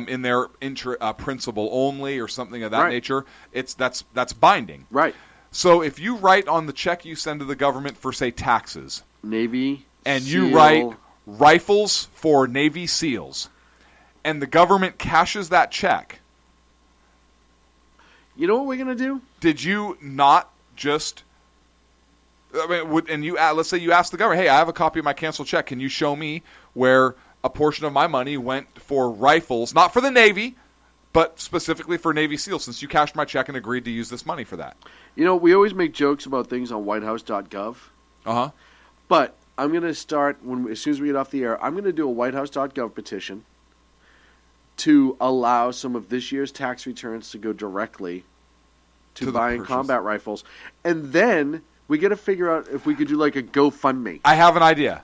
in their principal only or something of that nature, that's binding. Right. So if you write on the check you send to the government for, say, taxes, Navy, and SEAL. you write rifles for Navy SEALs, and the government cashes that check, you know what we're going to do? Did you not just... I mean, let's say you ask the government, hey, I have a copy of my canceled check. Can you show me where a portion of my money went for rifles, not for the Navy, but specifically for Navy SEALs, since you cashed my check and agreed to use this money for that? You know, we always make jokes about things on whitehouse.gov. Uh-huh. But I'm going to start, as soon as we get off the air, I'm going to do a whitehouse.gov petition to allow some of this year's tax returns to go directly to buying combat rifles. And then we got to figure out if we could do like a GoFundMe. I have an idea.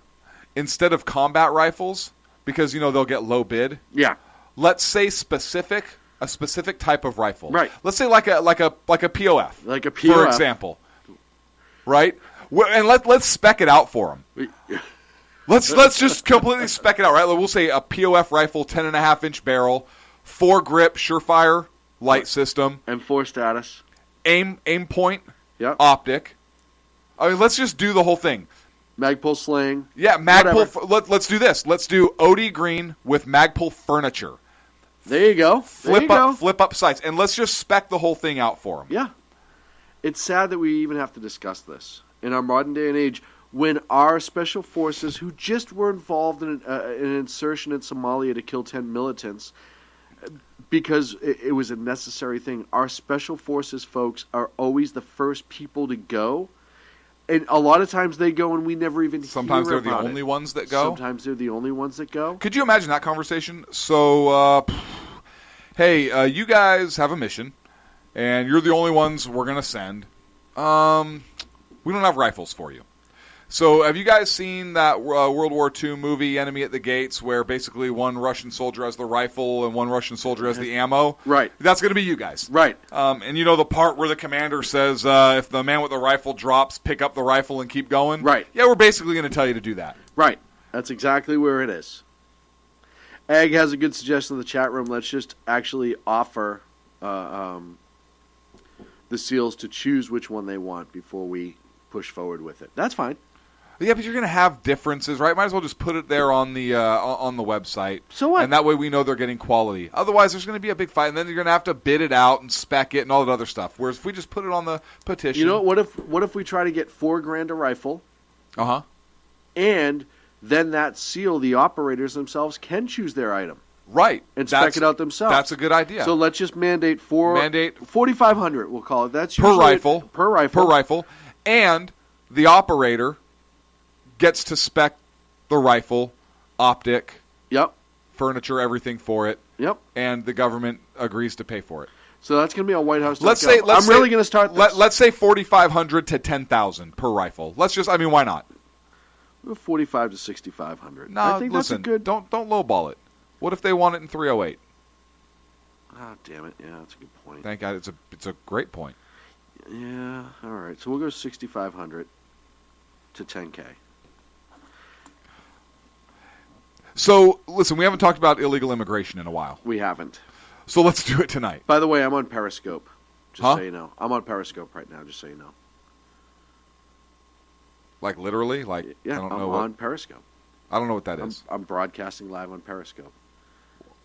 Instead of combat rifles, because, they'll get low bid. Yeah. Let's say a specific type of rifle. Right. Let's say like a POF. Like a POF. For example. Right? And let's spec it out for them. Let's just completely spec it out, right? We'll say a POF rifle, 10.5-inch barrel, 4-grip, Surefire light system. M4 status. Aim point. Yep. Optic. I mean, let's just do the whole thing. Magpul sling. Yeah, Magpul. Let's do this. Let's do OD Green with Magpul furniture. There you go. Flip up sights, and let's just spec the whole thing out for them. Yeah. It's sad that we even have to discuss this in our modern day and age when our special forces, who just were involved in an insertion in Somalia to kill 10 militants, because it was a necessary thing. Our special forces folks are always the first people to go. And a lot of times they go and we never even Sometimes hear they're the only ones that go? Sometimes they're the only ones that go. Could you imagine that conversation? So, hey, you guys have a mission, and you're the only ones we're going to send. We don't have rifles for you. So have you guys seen that World War II movie, Enemy at the Gates, where basically one Russian soldier has the rifle and one Russian soldier has the ammo? Right. That's going to be you guys. Right. And the part where the commander says, if the man with the rifle drops, pick up the rifle and keep going? Right. Yeah, we're basically going to tell you to do that. Right. That's exactly where it is. Egg has a good suggestion in the chat room. Let's just actually offer the SEALs to choose which one they want before we push forward with it. That's fine. Yeah, but you're going to have differences, right? Might as well just put it there on the website. So what? And that way we know they're getting quality. Otherwise, there's going to be a big fight, and then you're going to have to bid it out and spec it and all that other stuff. Whereas if we just put it on the petition, what if we try to get $4,000 a rifle? And then that SEAL, the operators themselves, can choose their item. Right. And spec it out themselves. That's a good idea. So let's just mandate $4,500. We'll call it. That's per rifle. Per rifle. And the operator gets to spec the rifle, optic, furniture, everything for it. Yep. And the government agrees to pay for it. So that's going to be on White House. I'm really going to start this. Let's say $4,500 to $10,000 per rifle. Let's just, why not? $4,500 to $6,500. No, I think listen, that's a good. Don't lowball it. What if they want it in 308? Ah, damn it! Yeah, that's a good point. Thank God, it's a great point. Yeah. All right. So we'll go $6,500 to $10K. So, listen, we haven't talked about illegal immigration in a while. We haven't. So let's do it tonight. By the way, I'm on Periscope, just so you know. I'm on Periscope right now, just so you know. Like literally? Yeah, I'm on Periscope. I don't know what that is. I'm broadcasting live on Periscope.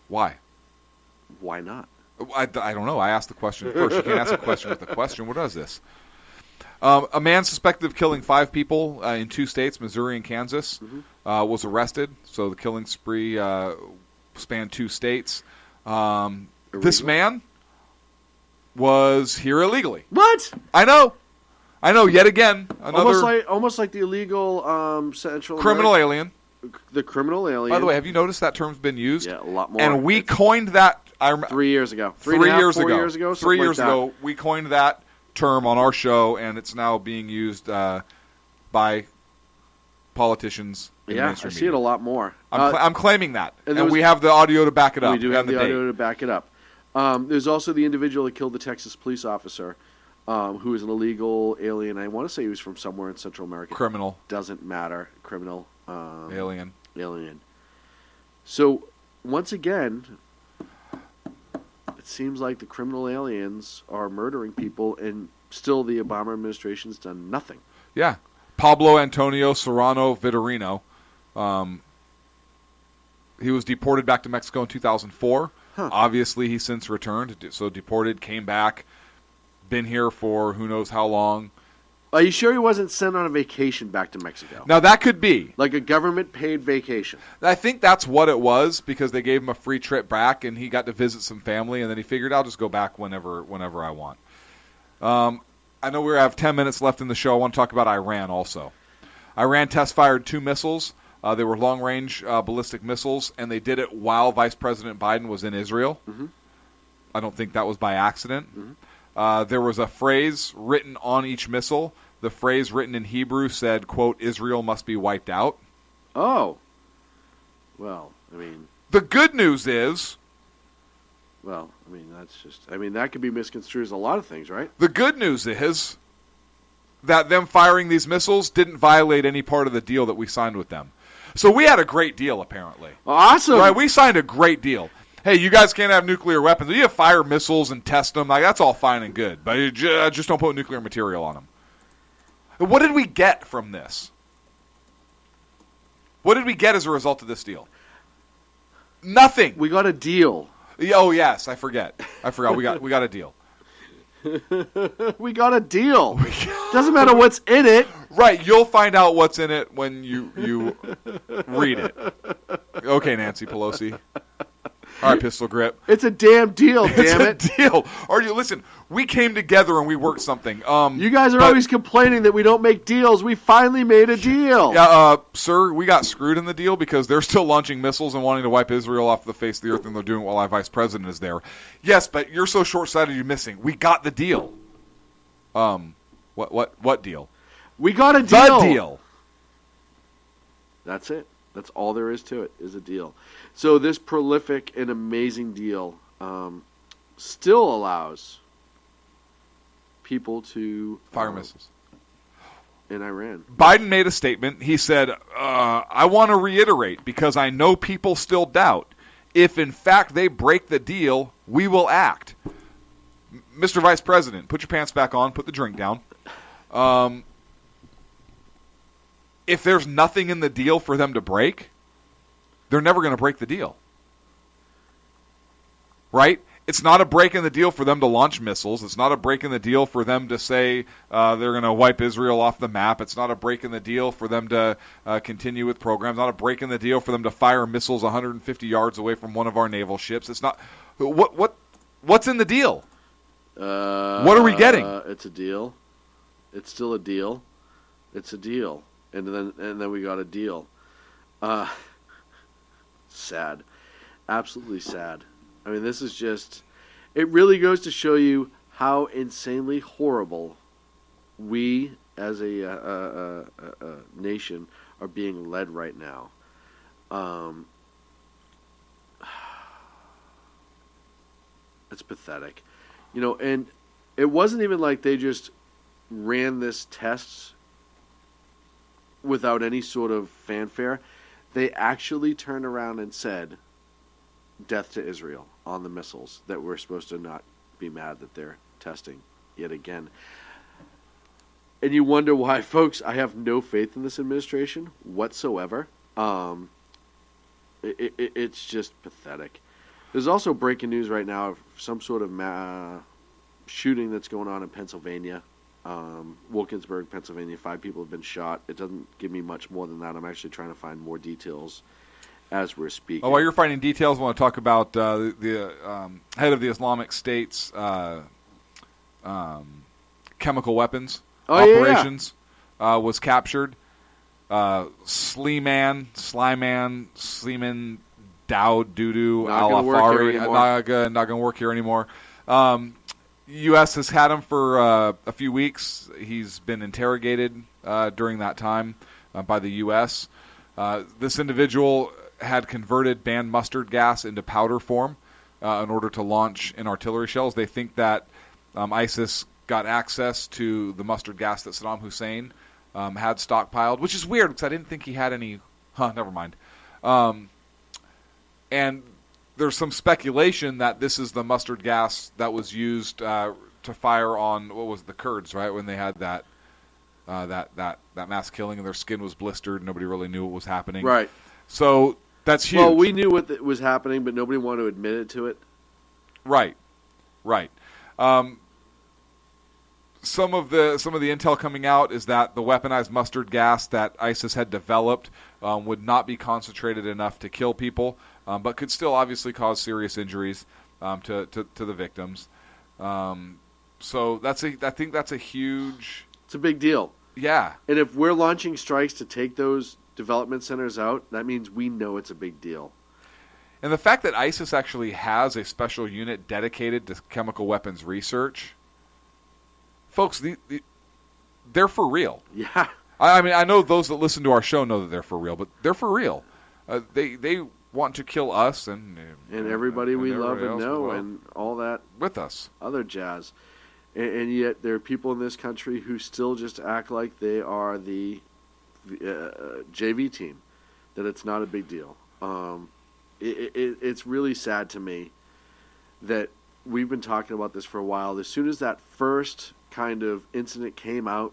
Why? Why not? I don't know. I asked the question first. You can't ask a question with a question. What is this? A man suspected of killing 5 people in 2 states, Missouri and Kansas, was arrested. So the killing spree spanned 2 states. This man was here illegally. What? I know. Yet again, another almost like the illegal Central criminal alien. The criminal alien. By the way, have you noticed that term's been used? Yeah, a lot more. And we coined that. 3 years ago. 3 years ago. 3 years ago, we coined that term on our show, and it's now being used by politicians. In I see it a lot more. I'm claiming that, and we have the audio to back it up. We do have the audio to back it up. There's also the individual that killed the Texas police officer, who is an illegal alien. I want to say he was from somewhere in Central America. Criminal. Doesn't matter. Criminal. Alien. So, once again, it seems like the criminal aliens are murdering people, and still the Obama administration's done nothing. Yeah. Pablo Antonio Serrano Vitorino He was deported back to Mexico in 2004. Huh. Obviously, he's since returned. So deported, came back, been here for who knows how long. Are you sure he wasn't sent on a vacation back to Mexico? Now, that could be. Like a government-paid vacation. I think that's what it was, because they gave him a free trip back, and he got to visit some family, and then he figured, I'll just go back whenever I want. I know we have 10 minutes left in the show. I want to talk about Iran also. Iran test-fired 2 missiles. They were long-range ballistic missiles, and they did it while Vice President Biden was in Israel. Mm-hmm. I don't think that was by accident. Mm-hmm. There was a phrase written on each missile. The phrase written in Hebrew said, quote, Israel must be wiped out. Oh. Well, I mean... The good news is... Well, I mean, that could be misconstrued as a lot of things, right? The good news is that them firing these missiles didn't violate any part of the deal that we signed with them. So we had a great deal, apparently. Awesome. Right, we signed a great deal. Hey, you guys can't have nuclear weapons. You have fire missiles and test them. Like, that's all fine and good. But you just don't put nuclear material on them. What did we get from this? What did we get as a result of this deal? Nothing. We got a deal. Oh, yes. I forgot. We got a deal. We got a deal. Doesn't matter what's in it. Right. You'll find out what's in it when you read it. Okay, Nancy Pelosi. All right, Pistol Grip. It's a damn deal, damn it. It's a deal. Listen, we came together and we worked something. You guys are always complaining that we don't make deals. We finally made a deal. Yeah, sir, we got screwed in the deal because they're still launching missiles and wanting to wipe Israel off the face of the earth, and they're doing it while our vice president is there. Yes, but you're so short-sighted you're missing. We got the deal. What deal? We got a deal. The deal. That's it. That's all there is to it, is a deal. So this prolific and amazing deal still allows people to fire missiles in Iran. Biden made a statement. He said, I want to reiterate, because I know people still doubt, if in fact they break the deal, we will act. Mr. Vice President, put your pants back on, put the drink down. If there's nothing in the deal for them to break, they're never going to break the deal. Right? It's not a break in the deal for them to launch missiles. It's not a break in the deal for them to say they're going to wipe Israel off the map. It's not a break in the deal for them to continue with programs. Not a break in the deal for them to fire missiles 150 yards away from one of our naval ships. It's not. What's in the deal? What are we getting? It's a deal. It's still a deal. It's a deal. And then we got a deal. Sad. Absolutely sad. I mean, this is just... It really goes to show you how insanely horrible we, as a nation, are being led right now. It's pathetic. And it wasn't even like they just ran this test without any sort of fanfare. They actually turned around and said, death to Israel on the missiles, that we're supposed to not be mad that they're testing yet again. And you wonder why, folks. I have no faith in this administration whatsoever. It's just pathetic. There's also breaking news right now of some sort of shooting that's going on in Pennsylvania. Wilkinsburg, Pennsylvania. 5 people have been shot. It doesn't give me much more than that. I'm actually trying to find more details as we're speaking. While you're finding details, I want to talk about the head of the Islamic State's chemical weapons operations. Was captured. Sleeman, Dowd, Dudu, Al-Afari. Not going to work here anymore. U.S. has had him for a few weeks. He's been interrogated during that time by the U.S. This individual had converted banned mustard gas into powder form in order to launch in artillery shells. They think that ISIS got access to the mustard gas that Saddam Hussein had stockpiled, which is weird because I didn't think he had any. Never mind. And there's some speculation that this is the mustard gas that was used to fire on the Kurds, right? When they had that mass killing and their skin was blistered, nobody really knew what was happening. Right. So That's huge. Well, we knew what was happening, but nobody wanted to admit it to it. Right. Some of the intel coming out is that the weaponized mustard gas that ISIS had developed would not be concentrated enough to kill people, but could still obviously cause serious injuries to the victims. So I think that's a huge. It's a big deal. Yeah. And if we're launching strikes to take those development centers out, that means we know it's a big deal. And the fact that ISIS actually has a special unit dedicated to chemical weapons research, folks, they're for real. Yeah. I mean, I know those that listen to our show know that they're for real, but they're for real. They want to kill us and everybody we love and know well, and all that with us. Other jazz. And yet there are people in this country who still just act like they are the JV team, that it's not a big deal. It's really sad to me that we've been talking about this for a while. As soon as that first kind of incident came out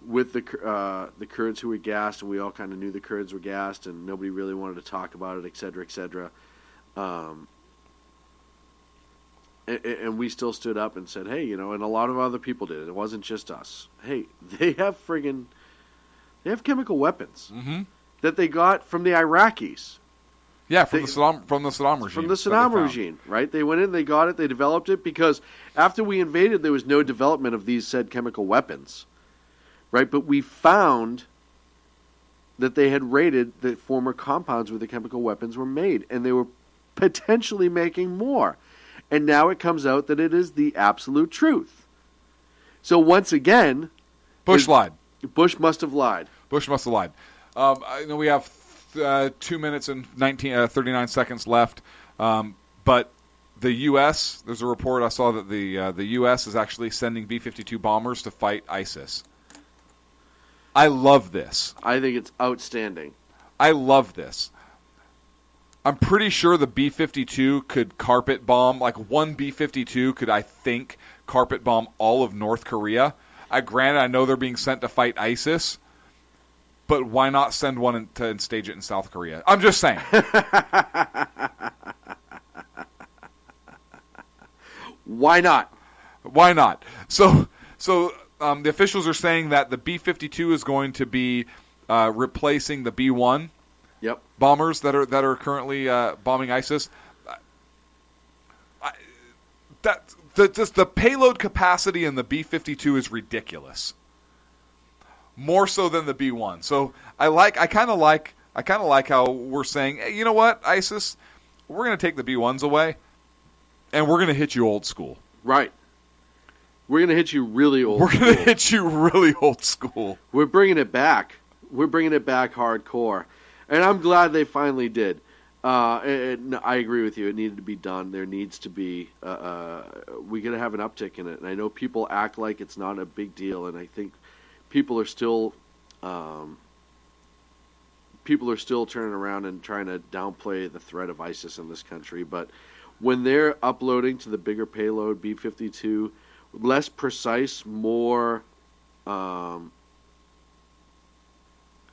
with the Kurds who were gassed, and we all kind of knew the Kurds were gassed, and nobody really wanted to talk about it, et cetera, et cetera. And we still stood up and said, hey, and a lot of other people did. It wasn't just us. Hey, they have chemical weapons that they got from the Iraqis. Yeah, from the Saddam regime. From the Saddam regime, right? They went in, they got it, they developed it, because after we invaded, there was no development of these said chemical weapons, right? But we found that they had raided the former compounds where the chemical weapons were made, and they were potentially making more. And now it comes out that it is the absolute truth. So once again, Bush lied. Bush must have lied. Bush must have lied. I know we have 2 minutes and 39 seconds left, but the U.S. There's a report I saw that the U.S. is actually sending B-52 bombers to fight ISIS. I love this. I think it's outstanding. I love this. I'm pretty sure the B-52 could carpet bomb, like one B-52 could, I think, carpet bomb all of North Korea. Granted, I know they're being sent to fight ISIS, but why not send one and stage it in South Korea? I'm just saying. Why not? Why not? So the officials are saying that the B-52 is going to be replacing the B-1 bombers that are currently bombing ISIS. The payload capacity in the B-52 is ridiculous. More so than the B-1. So I kind of like how we're saying, hey, you know what, ISIS, we're going to take the B-1s away, and we're going to hit you old school. Right. We're going to hit you really old school. We're going to hit you really old school. We're bringing it back. We're bringing it back hardcore. And I'm glad they finally did. I agree with you. It needed to be done. There needs to be we got to have an uptick in it. And I know people act like it's not a big deal, and I think people are still turning around and trying to downplay the threat of ISIS in this country. But when they're uploading to the bigger payload B-52, less precise, more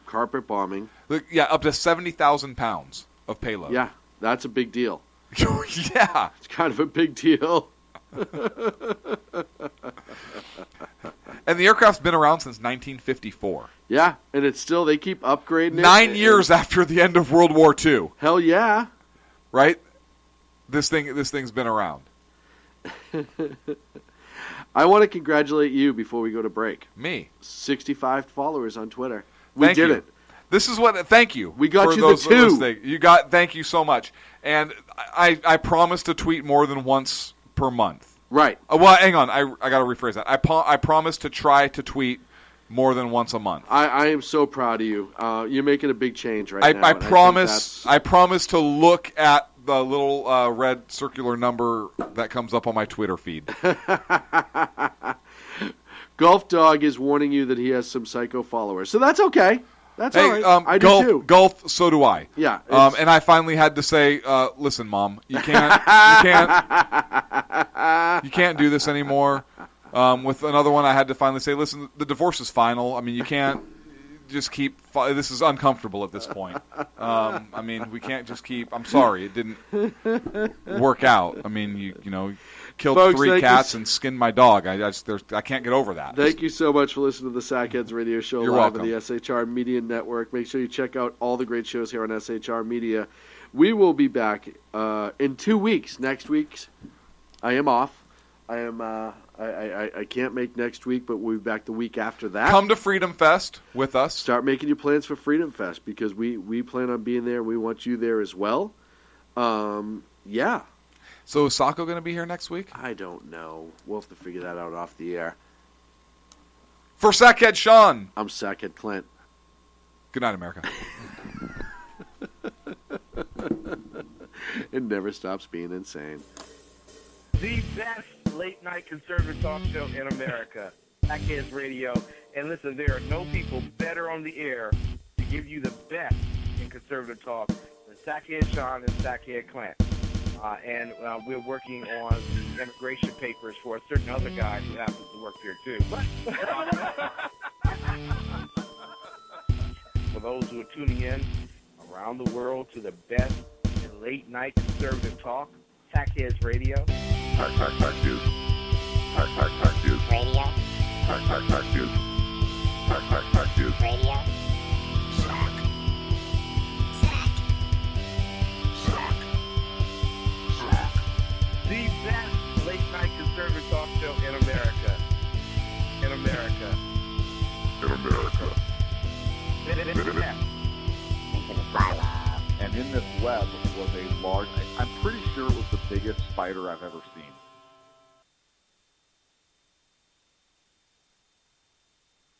carpet bombing. Yeah, up to 70,000 pounds of payload. Yeah, that's a big deal. Yeah. It's kind of a big deal. And the aircraft's been around since 1954. Yeah, and it's still, they keep upgrading it. 9 years after the end of World War II. Hell yeah. Right? This thing's been around. I want to congratulate you before we go to break. Me. 65 followers on Twitter. We did it. This is what. Thank you. We got for you those the 2. Listening. Thank you so much. And I promise to tweet more than once per month. Right. Well, hang on. I got to rephrase that. I promise to try to tweet more than once a month. I am so proud of you. You're making a big change right now. I promise to look at the little red circular number that comes up on my Twitter feed. Golf Dog is warning you that he has some psycho followers, so that's okay. That's all right. I do too. Golf, so do I. Yeah. And I finally had to say, listen, Mom, you can't do this anymore. With another one, I had to finally say, listen, the divorce is final. I mean, you can't. just keep. This is uncomfortable at this point. I mean, we can't just keep. I'm sorry, it didn't work out. I mean, you know, killed Folks, 3 cats and skinned my dog. I can't get over that. Thank you so much for listening to the Sackheads Radio Show You're live welcome. on the SHR Media Network. Make sure you check out all the great shows here on SHR Media. We will be back in 2 weeks. Next week, I am off. I am. I can't make next week, but we'll be back the week after that. Come to Freedom Fest with us. Start making your plans for Freedom Fest because we plan on being there. We want you there as well. Yeah. So is Sacco going to be here next week? I don't know. We'll have to figure that out off the air. For Sackhead Sean. I'm Sackhead Clint. Good night, America. It never stops being insane. The best late-night conservative talk show in America, Sackheads Radio. And listen, there are no people better on the air to give you the best in conservative talk than Sackhead Sean and Sackhead Clint. And we're working on the immigration papers for a certain other guy who happens to work here, too. For those who are tuning in around the world to the best in late-night conservative talk, Sackheads Radio. Sack News. Sack News. Radio. Sack News. Sack News. Radio. The best late-night conservative talk show in America. In America. In America. Into the silo. And in this web was a large, I'm pretty sure it was the biggest spider I've ever seen.